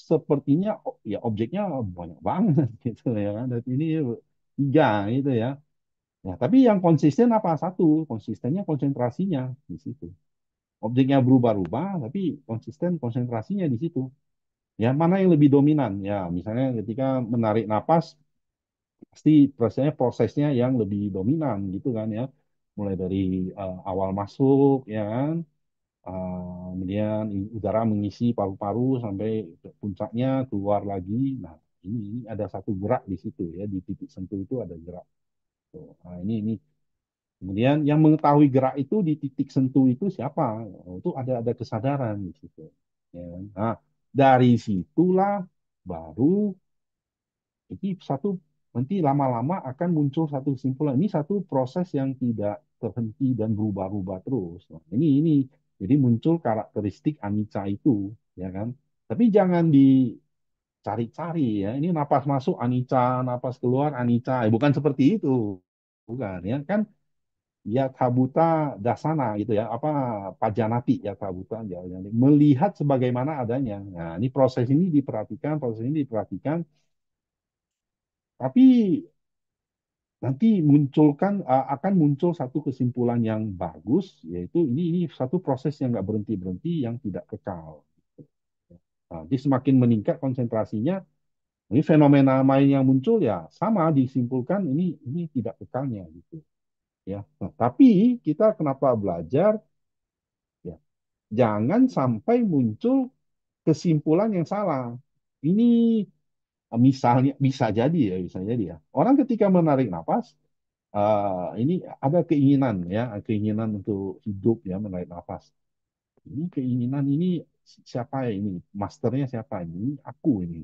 sepertinya ya objeknya banyak banget gitu ya kan. Dan ini tiga gitu ya. Ya, tapi yang konsisten apa? Satu, konsistennya konsentrasinya di situ. Objeknya berubah-ubah, tapi konsisten konsentrasinya di situ. Ya, mana yang lebih dominan? Ya, misalnya ketika menarik napas, pasti prosesnya yang lebih dominan gitu kan ya. Mulai dari awal masuk, ya kan, kemudian udara mengisi paru-paru sampai ke puncaknya keluar lagi. Nah, ini ada satu gerak di situ ya, di titik sentuh itu ada gerak. Tuh. Nah, ini kemudian yang mengetahui gerak itu di titik sentuh itu siapa? Oh, itu ada kesadaran di situ. Ya kan? Nah, dari situlah baru ini satu nanti lama-lama akan muncul satu kesimpulan. Ini satu proses yang tidak terhenti dan berubah-ubah terus. Nah, ini jadi muncul karakteristik anicca itu, ya kan? Tapi jangan dicari-cari ya. Ini napas masuk anicca, napas keluar anicca. Bukan seperti itu. Bukan ya kan ya tabuta dasana gitu ya apa pajanati ya tabuta ya, melihat sebagaimana adanya. Nah ini proses ini diperhatikan tapi nanti akan muncul satu kesimpulan yang bagus yaitu ini satu proses yang nggak berhenti berhenti yang tidak kekal. Nah, jadi semakin meningkat konsentrasinya ini fenomena main yang muncul ya sama disimpulkan ini tidak kekalnya gitu ya. Nah, tapi kita kenapa belajar ya jangan sampai muncul kesimpulan yang salah. Ini misalnya bisa jadi ya. Orang ketika menarik napas, ini ada keinginan ya, keinginan untuk hidup ya menarik napas. Ini keinginan ini siapa ya ini? Masternya siapa ini? Aku ini.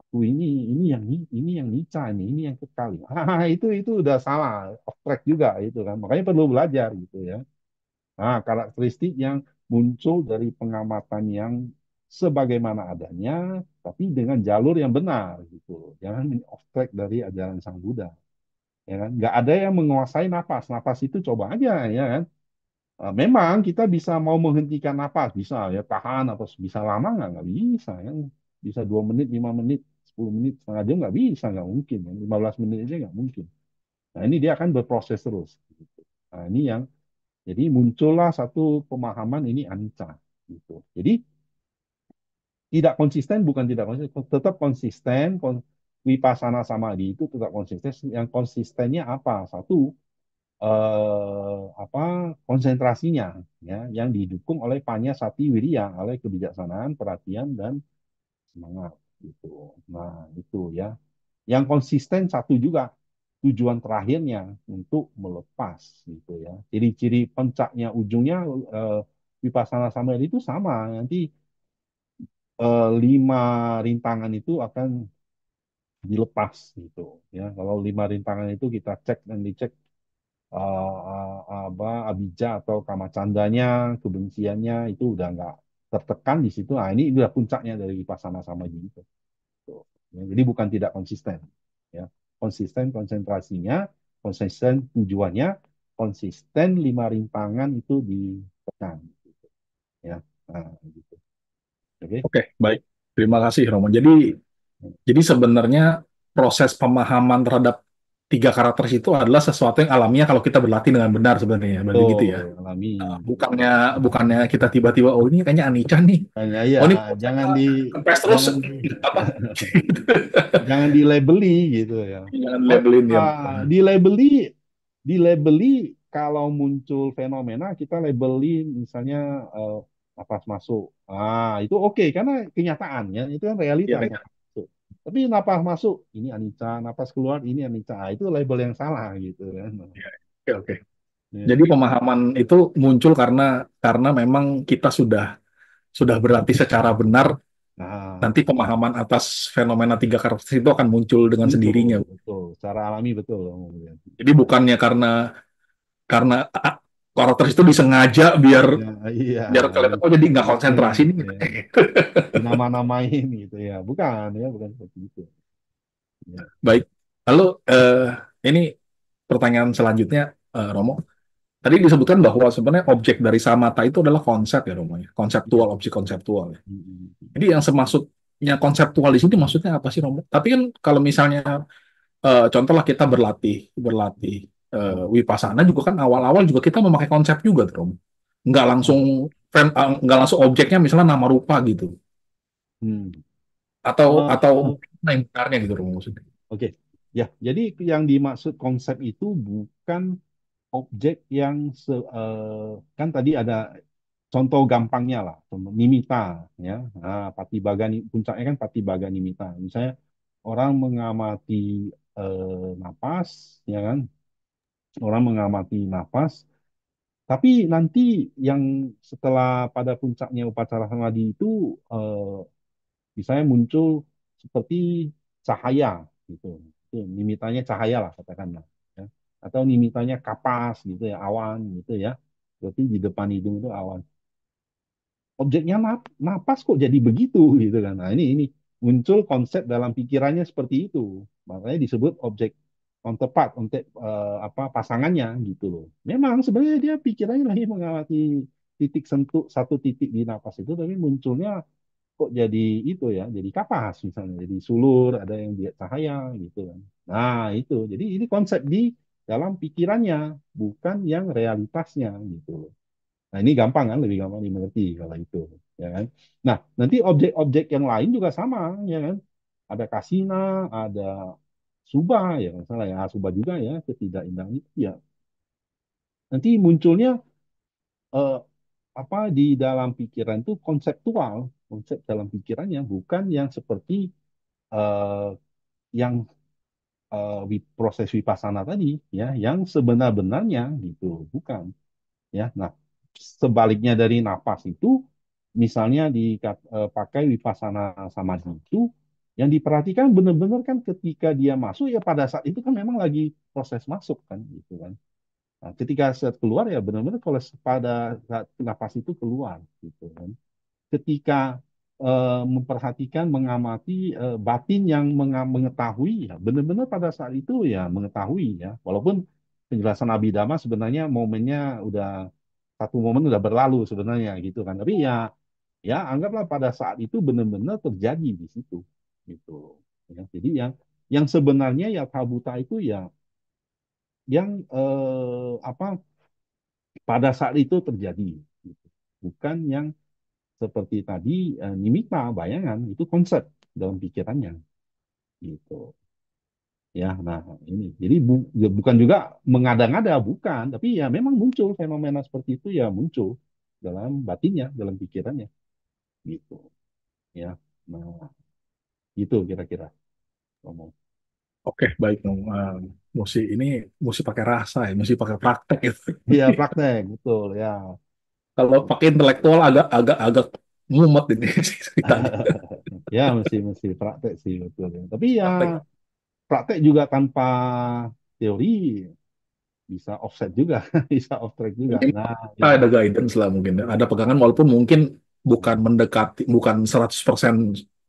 Aku ini yang nica ini yang kekal. Itu udah salah, off track juga itu kan. Makanya perlu belajar gitu ya. Nah, karakteristik yang muncul dari pengamatan yang sebagaimana adanya, tapi dengan jalur yang benar gitu. Jangan off track dari ajaran Sang Buddha. Ya kan? Nggak ada yang menguasai napas. Napas itu coba aja ya kan. Memang kita bisa mau menghentikan napas, bisa ya tahan atau bisa lama nggak bisa ya. Bisa 2 menit, 5 menit, 10 menit, setengah jam nggak bisa, nggak mungkin. Ya. 15 menit aja nggak mungkin. Nah ini dia akan berproses terus. Gitu. Nah ini yang jadi muncullah satu pemahaman ini anicca gitu. Jadi tidak konsisten bukan tidak konsisten, tetap konsisten. Vipassana samadhi itu tetap konsisten. Yang konsistennya apa? Satu apa konsentrasinya ya yang didukung oleh panya sati wirya oleh kebijaksanaan, perhatian dan semangat gitu. Nah, itu ya. Yang konsisten satu juga tujuan terakhirnya untuk melepas gitu ya. Ciri-ciri puncaknya ujungnya eh, Vipassana Samadhi itu sama. Nanti 5 rintangan itu akan dilepas gitu ya. Kalau 5 rintangan itu kita cek dan dicek apa abijah atau kamacandanya, kebenciannya itu udah nggak tertekan di situ. Nah, ini udah puncaknya dari vipassana samadhi itu. Tuh. Ya, jadi bukan tidak konsisten, ya. Konsisten konsentrasinya, konsisten tujuannya, konsisten 5 rintangan itu ditekan, gitu, ya. Nah, gitu. Oke. Oke, baik. Terima kasih, Romo. Jadi sebenarnya proses pemahaman terhadap tiga karakter itu adalah sesuatu yang alamiah kalau kita berlatih dengan benar sebenarnya. Berarti gitu ya. Betul, alami. Bukannya bukannya kita tiba-tiba oh ini kayaknya Anicca nih. Hanya ya, Oh ini jangan saya di kempes terus jangan apa? jangan dilabeli gitu ya. Jangan Oh, labelin ya. dilabeli kalau muncul fenomena kita labeli misalnya napas masuk. Ah, itu oke karena kenyataannya itu kan Iya, realitas. iya. Tuh. Tapi napas masuk ini anicca, napas keluar ini anicca. Ah, itu label yang salah gitu kan. Iya. Oke, oke. Ya. Jadi pemahaman itu muncul karena memang kita sudah berlatih secara benar. Nah, Nanti pemahaman atas fenomena tiga karakter itu akan muncul dengan muncul sendirinya. betul, secara alami betul. Jadi bukannya karena karakter itu disengaja biar Ya, iya, biar kelihatan oh jadi nggak dibikin, konsentrasi nih. ya, dinama-namain gitu ya, bukan seperti itu. Ya. Baik. Lalu ini pertanyaan selanjutnya, Romo. Tadi disebutkan bahwa sebenarnya objek dari samatha itu adalah konsep ya, Romo, ya. Konseptual, Iya. objek konseptual, ya. Mm-mm. Jadi yang semaksudnya konseptual di sini maksudnya apa sih, Romo? Tapi kan kalau misalnya contohlah kita berlatih Vipassana juga kan awal-awal juga kita memakai konsep juga, tuh, Romo. Nggak langsung nggak langsung objeknya misalnya nama rupa gitu. Hmm. Atau Eh, nah, yang benarnya gitu, Romo, maksudnya. oke. Ya, jadi yang dimaksud konsep itu bukan objek yang kan tadi ada contoh gampangnya lah, contoh nimitta ya. Nah, puncaknya kan patibaga nimitta. Misalnya orang mengamati napas, ya kan? Orang mengamati napas. Tapi nanti yang setelah pada puncaknya upacara samadhi itu misalnya muncul seperti cahaya gitu. Itu nimitanya cahaya lah katakanlah. Ya. Atau nimitanya kapas gitu ya, awan gitu ya. Berarti di depan hidung itu awan. Objeknya napas kok jadi begitu gitu kan. Nah, ini muncul konsep dalam pikirannya seperti itu. Makanya disebut objek counterpart, untuk apa pasangannya gitu loh. Memang sebenarnya dia pikirannya lagi mengamati titik sentuh satu titik di napas itu, tapi munculnya kok jadi itu ya, jadi kapas misalnya, jadi sulur, ada yang dia cahaya gitu kan. Nah, itu. Jadi ini konsep di dalam pikirannya, bukan yang realitasnya gitu loh. Nah, ini gampang kan, lebih gampang dimengerti kalau itu, ya kan. Nah, nanti objek-objek yang lain juga sama, ya kan. Ada kasina, ada subah, ya nggak salah ya, subah juga ya, ketidakindahan itu ya. Nanti munculnya eh, apa di dalam pikiran itu konseptual, konsep dalam pikirannya bukan yang seperti eh, yang proses vipassana tadi, ya, yang sebenar-benarnya gitu, bukan. Ya, nah sebaliknya dari napas itu, misalnya dipakai vipassana samadhi itu, yang diperhatikan benar-benar kan ketika dia masuk ya pada saat itu kan memang lagi proses masuk kan gitu kan. Nah, ketika saat keluar ya benar-benar kalau pada saat napas itu keluar gitu kan. Ketika memperhatikan, mengamati batin yang mengetahui, ya benar-benar pada saat itu ya mengetahui ya. Walaupun penjelasan Abhidhamma sebenarnya momennya udah satu momen udah berlalu sebenarnya gitu kan. Tapi ya ya anggaplah pada saat itu benar-benar terjadi di situ gitu. Ya, jadi yang sebenarnya ya kabuta itu ya yang apa pada saat itu terjadi gitu. Bukan yang seperti tadi nimitta bayangan itu konsep dalam pikirannya gitu ya. Nah, ini jadi ya bukan juga mengada-ngada, bukan, tapi ya memang muncul fenomena seperti itu ya, muncul dalam batinnya, dalam pikirannya gitu ya. Nah, itu kira-kira ngomong. Oke, baik, Romo. Ini mesti pakai rasa ya, mesti pakai praktek gitu. Iya, praktek betul ya. Kalau pakai intelektual agak agak agak mumet ini ceritanya. Ya mesti mesti praktek sih betul ya. Tapi ya Praktek. praktek juga tanpa teori bisa offset juga, bisa off track juga. Mungkin Nah, kita itu. ada guidance lah mungkin. Ada pegangan walaupun mungkin bukan mendekati, bukan 100%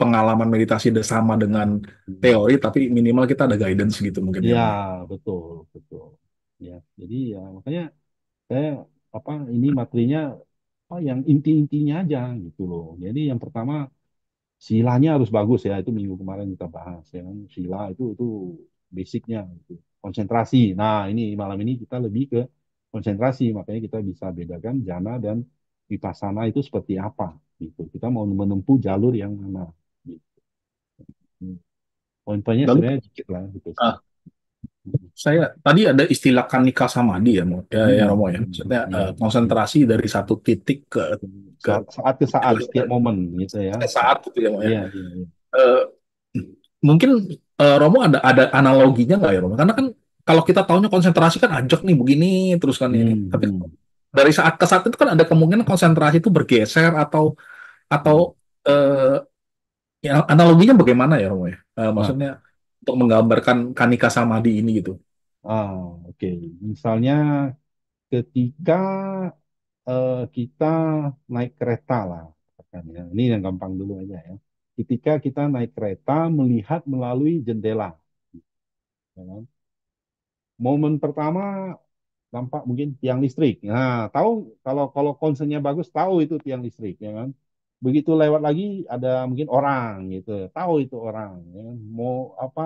pengalaman meditasi sama dengan Hmm. teori, tapi minimal kita ada guidance gitu mungkin ya, Iya, Om ya. betul, betul. Ya, jadi ya makanya saya apa ini materinya yang inti-intinya aja gitu loh. Jadi yang pertama silanya harus bagus ya, itu minggu kemarin kita bahas ya kan. Sila itu basicnya itu. Konsentrasi. Nah, ini malam ini kita lebih ke konsentrasi, makanya kita bisa bedakan jana dan vipassana itu seperti apa gitu. Kita mau menempuh jalur yang mana gitu. Hmm. Poin-poinnya Lalu sebenarnya dikit lah gitu sih. ah, saya tadi ada istilah kanika samadhi ya, ya Hmm, Romo ya. hmm, Maksudnya iya, iya. konsentrasi dari satu titik ke Saat ke saat, jelas setiap momen gitu ya. saat gitu ya, Mo ya. Iya, iya, iya. Eh, Mungkin Romo ada analoginya nggak ya Romo? Karena kan kalau kita taunya konsentrasi kan ajak nih begini terus kan ini. Hmm, Tapi hmm, dari saat ke saat itu kan ada kemungkinan konsentrasi itu bergeser atau hmm. eh, ya, analoginya bagaimana ya Romo ya? Nah, Maksudnya untuk menggambarkan kanika samadhi ini gitu. oke. Misalnya ketika kita naik kereta lah, katakan ya. Ini yang gampang dulu aja ya. Ketika kita naik kereta melihat melalui jendela, ya kan? Momen pertama nampak mungkin tiang listrik. Nah, tahu kalau kalau concernnya bagus, tahu itu tiang listrik, ya kan? Begitu lewat lagi ada mungkin orang gitu, tahu itu orang. Ya kan? Mau apa?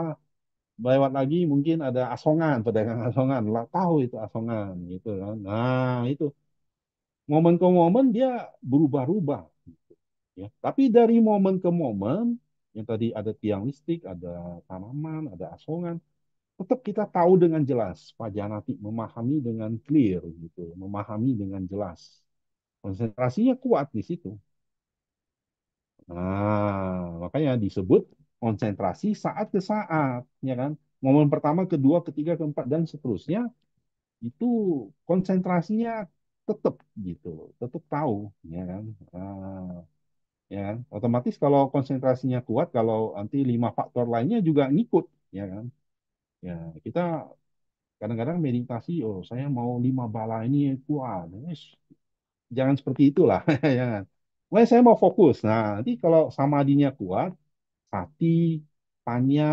Lewat lagi mungkin ada asongan, pedagang asongan, lah tahu itu asongan gitu kan. Nah, itu momen ke momen dia berubah-ubah ya. Tapi dari momen ke momen yang tadi ada tiang listrik, ada tanaman, ada asongan, tetap kita tahu dengan jelas. Pak Janati memahami dengan clear gitu, memahami dengan jelas. Konsentrasinya kuat di situ. Nah, makanya disebut konsentrasi saat ke saat, ya kan? Momen pertama, kedua, ketiga, keempat, dan seterusnya itu konsentrasinya tetap gitu, tetap tahu, ya kan? Ya kan? Otomatis kalau konsentrasinya kuat, kalau nanti 5 faktor lainnya juga ngikut, ya kan? Ya, kita kadang-kadang meditasi, oh saya mau 5 bala ini kuat. Wes, jangan seperti itulah, ya kan? Wes, saya mau fokus. Nah, nanti kalau samadinya kuat, sati, panya,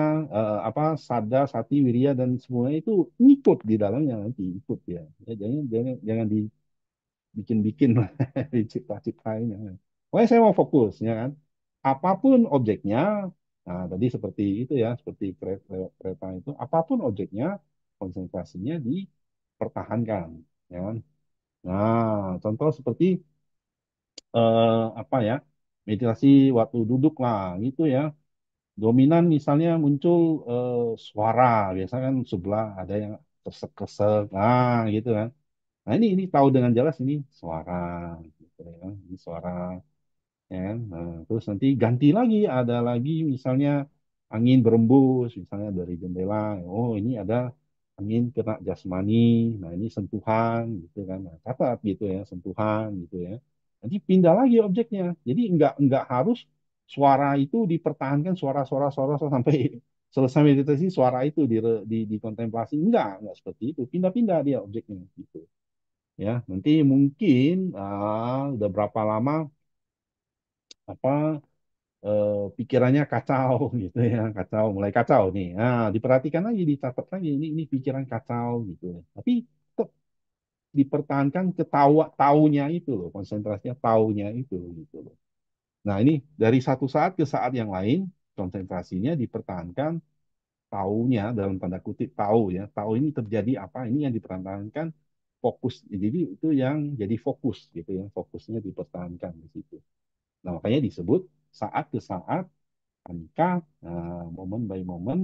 apa, sada, sati, wirya dan semuanya itu ngikut di dalamnya nanti ikut ya. Ya, jangan dibikin-bikin lah, dicipta-ciptain. Ya. Pokoknya saya mau fokus, ya kan? Apapun objeknya, nah tadi seperti itu ya, seperti kereta itu, apapun objeknya, konsentrasinya dipertahankan, ya kan? Nah, contoh seperti apa ya, meditasi waktu duduk lah, gitu ya. Dominan misalnya muncul suara, biasanya kan sebelah ada yang kesek-kesek, nah gitu kan. Nah ini tahu dengan jelas ini suara, gitu ya. Ini suara, ya kan? Nah, terus nanti ganti lagi, ada lagi misalnya angin berembus, misalnya dari jendela. Oh ini ada angin kena jasmani. Nah ini sentuhan, gitu kan. Nah, catat gitu ya, sentuhan, gitu ya. Nanti pindah lagi objeknya. Jadi nggak harus suara itu dipertahankan suara-suara sampai selesai meditasi suara itu di kontemplasi. Enggak seperti itu. Pindah-pindah dia objeknya gitu ya. Nanti mungkin udah berapa lama apa pikirannya kacau gitu ya, kacau, mulai kacau nih. Nah, diperhatikan lagi, dicatat lagi, ini pikiran kacau gitu. Tapi tetap dipertahankan ketawa taunya itu loh, konsentrasinya taunya itu gitu loh. Nah, ini dari satu saat ke saat yang lain, konsentrasinya dipertahankan taunya dalam tanda kutip tahu ya. Tahu ini terjadi apa? Ini yang dipertahankan fokus. Jadi itu yang jadi fokus gitu ya. Fokusnya dipertahankan di situ. Nah, makanya disebut saat ke saat, angka, momen by momen,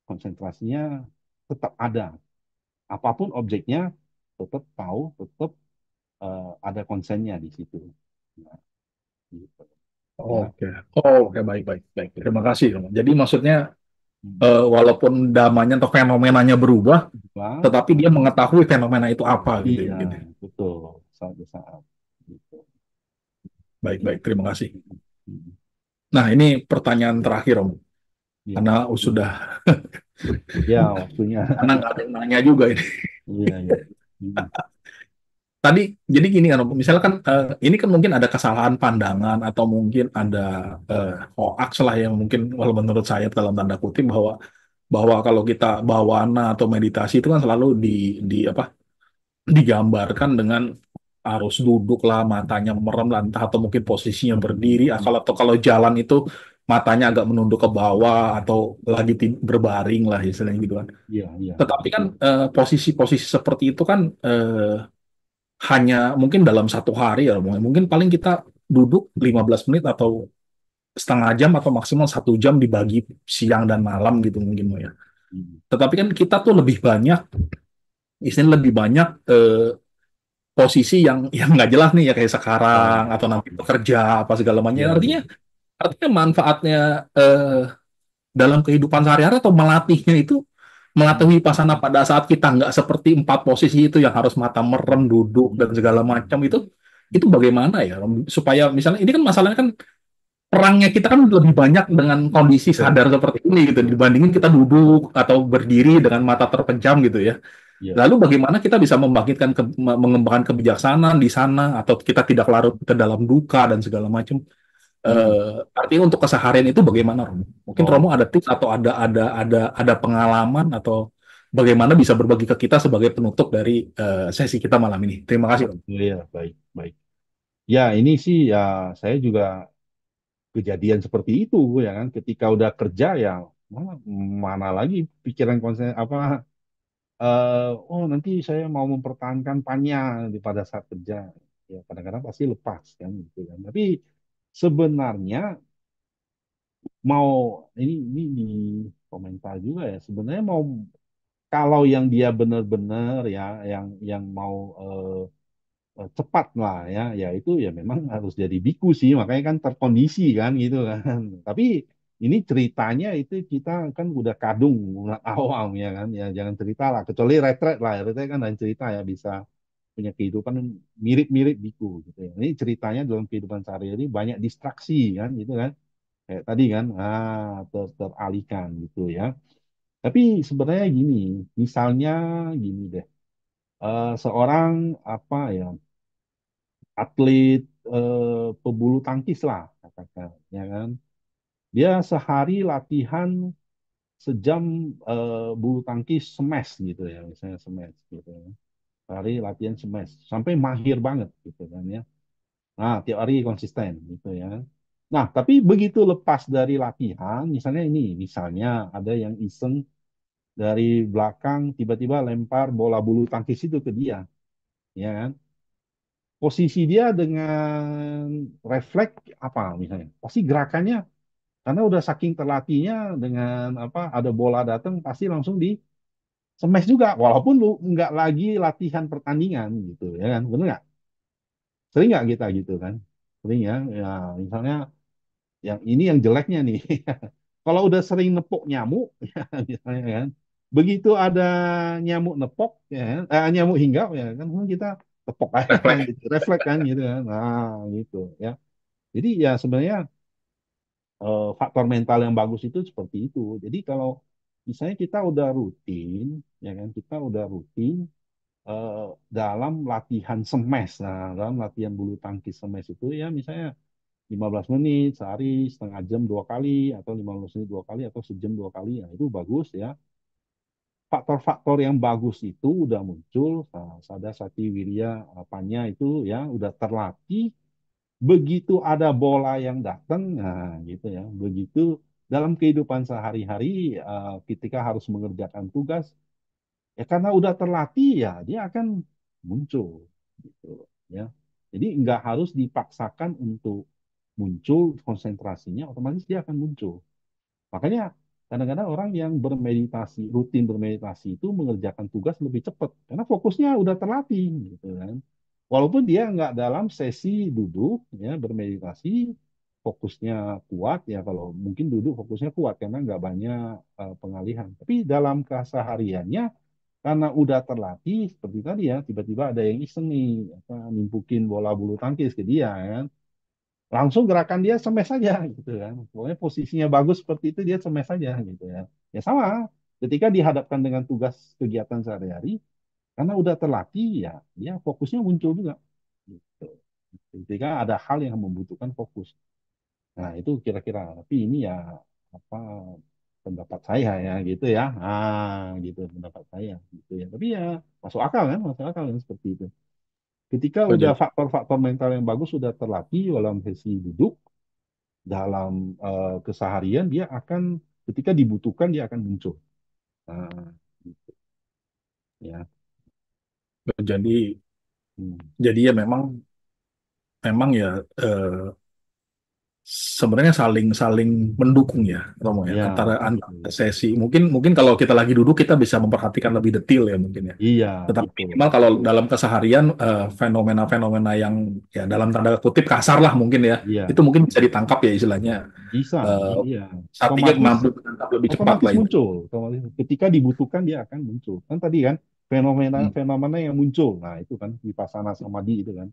konsentrasinya tetap ada. Apapun objeknya, tetap tahu, tetap ada konsennya di situ. Nah, gitu. Ya. Oke, oke, baik, baik, baik. Terima kasih, Romo. Jadi maksudnya Hmm. walaupun damanya atau fenomenanya berubah, Dua, tetapi dia mengetahui fenomena itu apa gitu, iya, gitu. betul. Saat ke saat. Gitu. Baik, baik, terima kasih. Hmm. Nah, ini pertanyaan terakhir, Om. Iya. Karena sudah Ya, waktunya. Karena nggak ada yang nanya juga ini. Iya, iya. Mm, Tadi jadi gini kan, misalnya kan ini kan mungkin ada kesalahan pandangan atau mungkin ada hoax lah yang mungkin kalau menurut saya dalam tanda kutip bahwa bahwa kalau kita bawana atau meditasi itu kan selalu di apa digambarkan dengan harus duduk lah, matanya merem lah, entah atau mungkin posisinya berdiri. Ah, kalau atau kalau jalan itu matanya agak menunduk ke bawah atau lagi berbaring lah istilahnya gitu kan. Iya, iya. Tetapi kan posisi-posisi seperti itu kan hanya mungkin dalam satu hari ya, mungkin paling kita duduk 15 menit atau setengah jam atau maksimal 1 jam dibagi siang dan malam gitu mungkin ya. Mm, Tetapi kan kita tuh lebih banyak, istilah lebih banyak posisi yang nggak jelas nih ya kayak sekarang ya, atau nanti bekerja apa segala macam. iya, iya. Artinya manfaatnya dalam kehidupan sehari-hari atau melatihnya itu melatih Mm, wipasana pada saat kita nggak seperti 4 posisi itu yang harus mata merem, duduk dan segala macam itu bagaimana ya supaya misalnya ini kan masalahnya kan perangnya kita kan lebih banyak dengan kondisi betul. sadar seperti ini gitu dibandingin kita duduk atau berdiri dengan mata terpejam gitu ya. Iya. Lalu bagaimana kita bisa membangkitkan mengembangkan kebijaksanaan di sana atau kita tidak larut ke dalam duka dan segala macam. Mm. Artinya untuk keseharian itu bagaimana, Romo? Mungkin Romo Oh, ada tips atau ada pengalaman atau bagaimana bisa berbagi ke kita sebagai penutup dari sesi kita malam ini. Terima kasih, Romo. iya, baik, baik. Ya, ini sih ya saya juga kejadian seperti itu ya kan. Ketika udah kerja ya mana, mana lagi pikiran konsen apa oh nanti saya mau mempertahankan pannya di pada saat kerja. Ya kadang-kadang pasti lepas kan gitu kan. Tapi sebenarnya mau ini di komentar juga ya. Sebenarnya mau kalau yang dia benar-benar ya yang mau cepat lah ya ya itu ya memang harus jadi biku sih makanya kan terkondisi kan gitu kan tapi ini ceritanya itu kita kan udah kadung udah awam ya kan ya jangan cerita lah kecuali retret lah retret kan dan cerita ya bisa punya kehidupan mirip-mirip biku gitu ya ini ceritanya dalam kehidupan sehari-hari banyak distraksi kan gitu kan kayak tadi kan teralihkan gitu ya tapi sebenarnya gini misalnya gini deh seorang apa ya atlet pebulu tangkis lah katakan ya kan dia sehari latihan sejam bulu tangkis smash gitu ya misalnya smash gitu ya. Sehari latihan smash sampai mahir banget gitu kan ya nah tiap hari konsisten gitu ya nah tapi begitu lepas dari latihan misalnya ini misalnya ada yang iseng dari belakang tiba-tiba lempar bola bulu tangkis itu ke dia ya kan posisi dia dengan refleks apa misalnya pasti gerakannya karena udah saking terlatihnya dengan apa ada bola datang pasti langsung di smash juga walaupun lu nggak lagi latihan pertandingan gitu ya kan bener nggak sering nggak kita gitu kan sering ya ya misalnya yang ini yang jeleknya nih kalau udah sering nepok nyamuk ya misalnya kan begitu ada nyamuk nepok ya kan, nyamuk hinggap ya kan kita tepok aja Refleks. gitu refleks kan gitu kan nah gitu ya jadi ya sebenarnya faktor mental yang bagus itu seperti itu. Jadi kalau misalnya kita udah rutin, ya kan, kita udah rutin dalam latihan smash, nah dalam latihan bulu tangkis smash itu ya misalnya 15 menit sehari, setengah jam 2 kali, atau 15 menit 2 kali, atau sejam 2 kali, ya itu bagus ya. Faktor-faktor yang bagus itu udah muncul, nah, Sada Sati Wirya apanya itu ya udah terlatih begitu ada bola yang datang, nah gitu ya. Begitu dalam kehidupan sehari-hari ketika harus mengerjakan tugas, ya karena udah terlatih ya dia akan muncul gitu ya. Jadi nggak harus dipaksakan untuk muncul konsentrasinya, otomatis dia akan muncul. Makanya kadang-kadang orang yang bermeditasi, rutin bermeditasi itu mengerjakan tugas lebih cepat karena fokusnya udah terlatih gitu kan. Walaupun dia nggak dalam sesi duduk ya bermeditasi, fokusnya kuat ya kalau mungkin duduk fokusnya kuat karena nggak banyak pengalihan. Tapi dalam kesehariannya karena udah terlatih seperti tadi ya tiba-tiba ada yang iseng nih apa, nimpukin bola bulu tangkis ke dia kan langsung gerakan dia semes saja gitu kan. Pokoknya posisinya bagus seperti itu dia semes saja gitu ya. Ya sama. Ketika dihadapkan dengan tugas kegiatan sehari-hari, karena udah terlatih ya, dia fokusnya muncul juga. Gitu. Ketika ada hal yang membutuhkan fokus. Nah, itu kira-kira. Tapi ini ya apa pendapat saya ya gitu ya. Gitu pendapat saya gitu ya. Tapi ya masuk akal kan seperti itu. Ketika Oh, udah jadi faktor-faktor mental yang bagus sudah terlatih dalam sesi duduk, dalam keseharian dia akan ketika dibutuhkan dia akan muncul. Nah, gitu ya. jadi Hmm. jadi ya memang memang ya sebenarnya saling saling mendukung ya Romo ya Ya, antara betul. sesi mungkin mungkin kalau kita lagi duduk kita bisa memperhatikan lebih detail ya mungkin ya Iya, tetapi betul. minimal kalau dalam keseharian fenomena-fenomena yang ya dalam tanda kutip kasar lah mungkin ya Iya, itu mungkin bisa ditangkap ya istilahnya bisa. eh Iya. Sapinya Otomatis mampu menangkap lebih cepat otomatis lah itu. muncul. Otomatis. Ketika dibutuhkan dia akan muncul. Kan tadi kan fenomena Hmm. fenomena yang muncul. Nah, itu kan vipassana samadhi itu kan.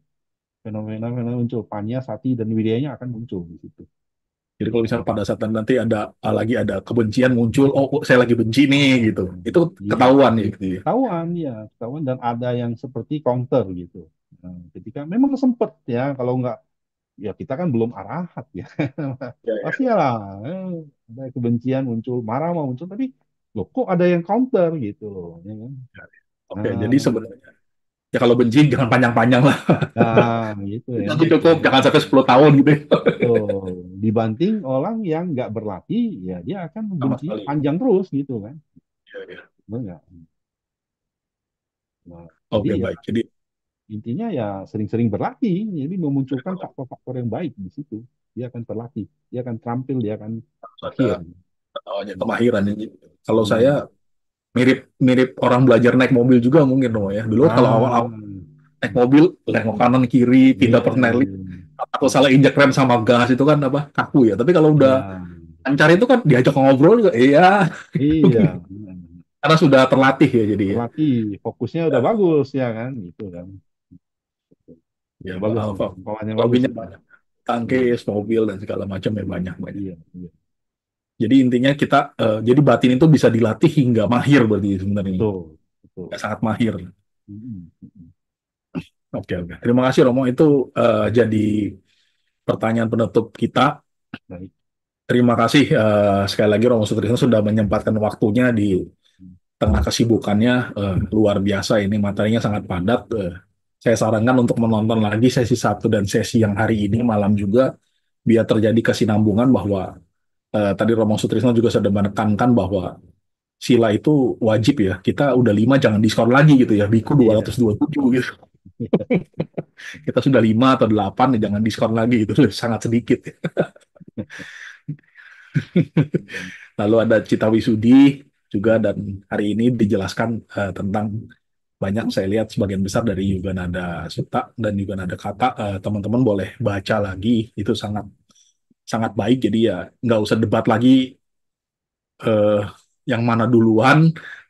Fenomena-fenomena muncul, panya, sati dan wiryanya akan muncul di situ. Jadi kalau Nah, misalnya pada saat nanti ada lagi ada kebencian muncul, oh saya lagi benci nih gitu, itu iya, ketahuan ya gitu ya. ketahuan ya, ketahuan dan ada yang seperti counter gitu. Nah, ketika memang sempet ya, kalau nggak ya kita kan belum arahat ya. Ya, Pasti ya. ya lah, ada kebencian muncul, marah mau muncul, tapi loh kok ada yang counter gitu loh, ya kan? Oke, jadi Nah, sebenarnya ya kalau benci jangan panjang-panjang lah. gitu ya. Tapi cukup jangan sampai 10 tahun gitu ya. Betul. Dibanting orang yang nggak berlatih, ya dia akan Sama bencinya sekali. panjang terus gitu kan. Ya, ya. Benar nggak? Nah, jadi Oke, ya baik. Jadi intinya ya sering-sering berlatih, jadi memunculkan faktor-faktor yang baik di situ. Dia akan terlatih, dia akan terampil, dia akan harus ada mahir. kemahiran. Jadi, kalau saya Hmm. mirip mirip orang belajar naik mobil juga mungkin loh ya. Dulu kalau Ah, awal-awal naik mobil, nengok kanan kiri, pindah perseneling, iya, atau salah injek rem sama gas itu kan apa kaku ya. Tapi kalau udah iya, lancar itu kan diajak ngobrol juga, iya. iya. Karena sudah terlatih ya jadi ya. Terlatih, fokusnya udah bagus ya kan, gitu kan. Ya, Ya bagus, apa kawannya bagus hobinya itu. banyak. Iya, Tangkis, mobil dan segala macam ya banyak banyak. iya, iya. Jadi intinya kita jadi batin itu bisa dilatih hingga mahir berarti sebenarnya. Betul, betul. Ya, sangat mahir. Mm, mm, mm. Oke, oke. Terima kasih Romo. Itu jadi pertanyaan penutup kita. Baik. Terima kasih sekali lagi Romo Sutrisno sudah menyempatkan waktunya di tengah kesibukannya luar biasa ini materinya sangat padat. Saya sarankan untuk menonton lagi sesi satu dan sesi yang hari ini malam juga biar terjadi kesinambungan bahwa tadi Romo Sutrisno juga sudah menekankan bahwa sila itu wajib ya. Kita udah 5 jangan diskor lagi gitu ya. Biku Iya. 227 gitu. Kita sudah 5 atau 8 ya jangan diskor lagi itu sangat sedikit ya. Lalu ada Cita Wisudi juga dan hari ini dijelaskan tentang banyak saya lihat sebagian besar dari Yuga Nada Sutta dan Yuga Nada Kata teman-teman boleh baca lagi itu sangat sangat baik jadi ya nggak usah debat lagi eh, yang mana duluan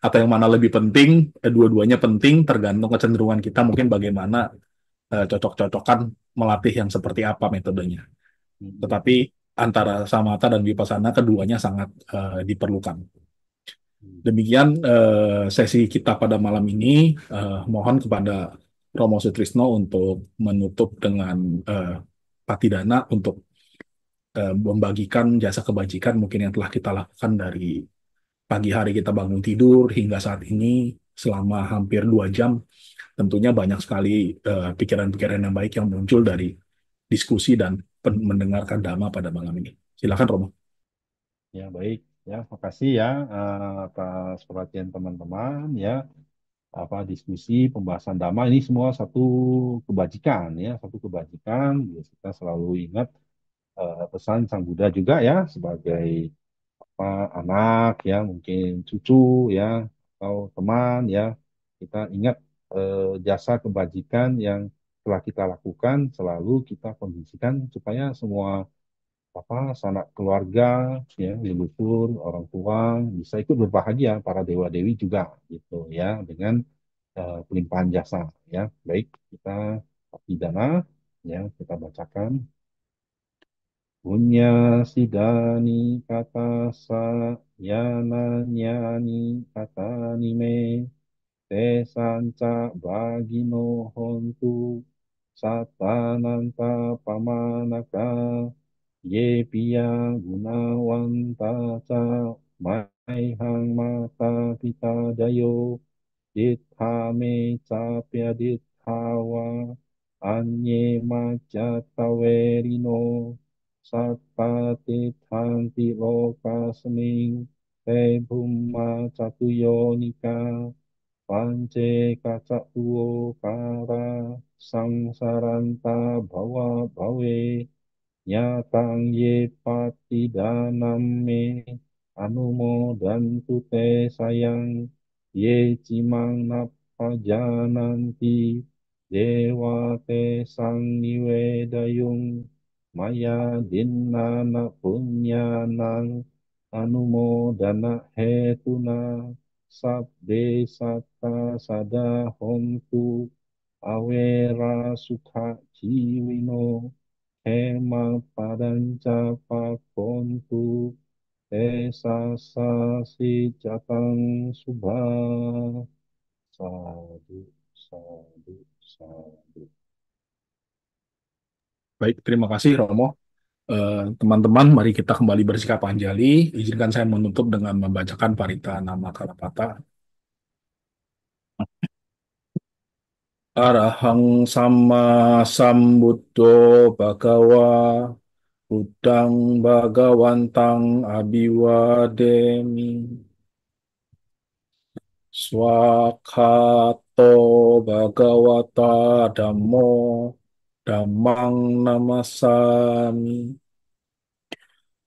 atau yang mana lebih penting dua-duanya penting tergantung kecenderungan kita mungkin bagaimana cocok-cocokan melatih yang seperti apa metodenya Mm, tetapi antara samatha dan vipassana keduanya sangat diperlukan. mm, Demikian sesi kita pada malam ini. Mohon kepada Romo Sutrisno untuk menutup dengan patidana untuk membagikan jasa kebajikan mungkin yang telah kita lakukan dari pagi hari kita bangun tidur hingga saat ini selama hampir 2 jam. Tentunya banyak sekali pikiran-pikiran yang baik yang muncul dari diskusi dan mendengarkan dhamma pada malam ini. Silakan Romo. ya baik. Ya, makasih ya atas perhatian teman-teman ya. Apa diskusi pembahasan dhamma ini semua satu kebajikan ya, satu kebajikan. Ya, kita selalu ingat pesan Sang Buddha juga ya sebagai apa, anak ya, mungkin cucu ya atau teman ya. Kita ingat jasa kebajikan yang telah kita lakukan selalu kita kondisikan supaya semua apa sanak keluarga ya leluhur orang tua bisa ikut berbahagia para dewa dewi juga gitu ya dengan pelimpahan jasa ya baik kita pidana ya kita bacakan Punya sidani kata sa yana nyani kata nime te sanca bagino hontu satananta pamanaka ye pia gunawanta ca maihang mata pita dayo ditthame capya ditthawa anye macattawerino satta tithanti lokasming te bhumma catuyonika pance kacatuo kara sangsaranta bhawa bhawe nyatang ye patidanam me anumodantu te sayang ye cimang napajananti dewa te sang niwedayung maya dinnana punyanang anumodana hetuna sabde satta sada hontu awera sukha jiwino hema padanca pakontu esa sasi jatang subha sadu sadu sadu. Baik, terima kasih Romo. Teman-teman, mari kita kembali bersikap anjali. Izinkan saya menutup dengan membacakan Parita Nama Kalapata. Arahang sama sambuddho bhagawa Buddhang bhagawantang abiwademi Swakato bhagawata dhammo dhammang namasami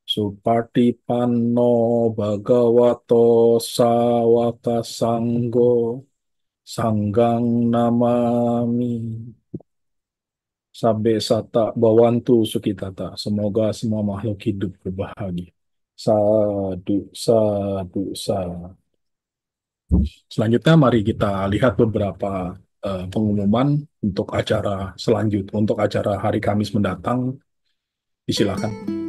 Supatipanno bhagavato sawaka sanggo Sanggang namami Sabbe sata bawantu sukitata. Semoga semua makhluk hidup berbahagia. Sadu, sadu, sadu. Selanjutnya mari kita lihat beberapa pengumuman untuk acara selanjutnya, untuk acara hari Kamis mendatang. Disilakan.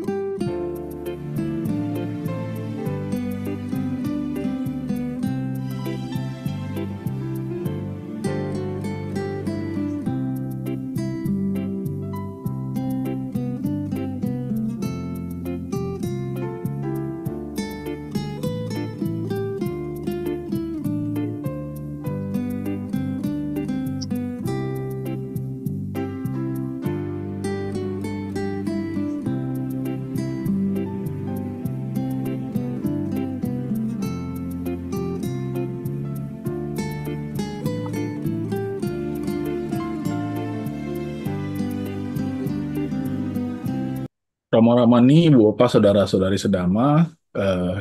Rama Ramani, Bu Opa, saudara-saudari sedama,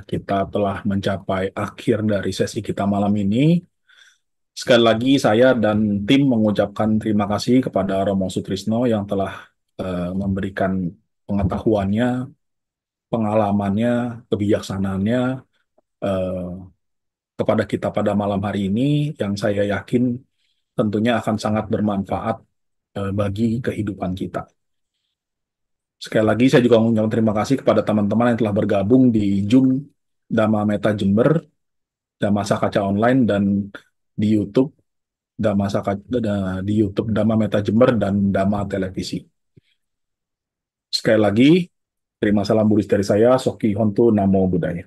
kita telah mencapai akhir dari sesi kita malam ini. Sekali lagi saya dan tim mengucapkan terima kasih kepada Romo Sutrisno yang telah memberikan pengetahuannya, pengalamannya, kebijaksanaannya eh, kepada kita pada malam hari ini yang saya yakin tentunya akan sangat bermanfaat bagi kehidupan kita. Sekali lagi saya juga mengucapkan terima kasih kepada teman-teman yang telah bergabung di Zoom Dhamma Meta Jember, Dhamma Sakaca Online, dan di YouTube di YouTube Dhamma Meta Jember dan Dhamma Televisi. Sekali lagi, terima salam Buddhis dari saya, Soki Hontu, Namo Buddhaya.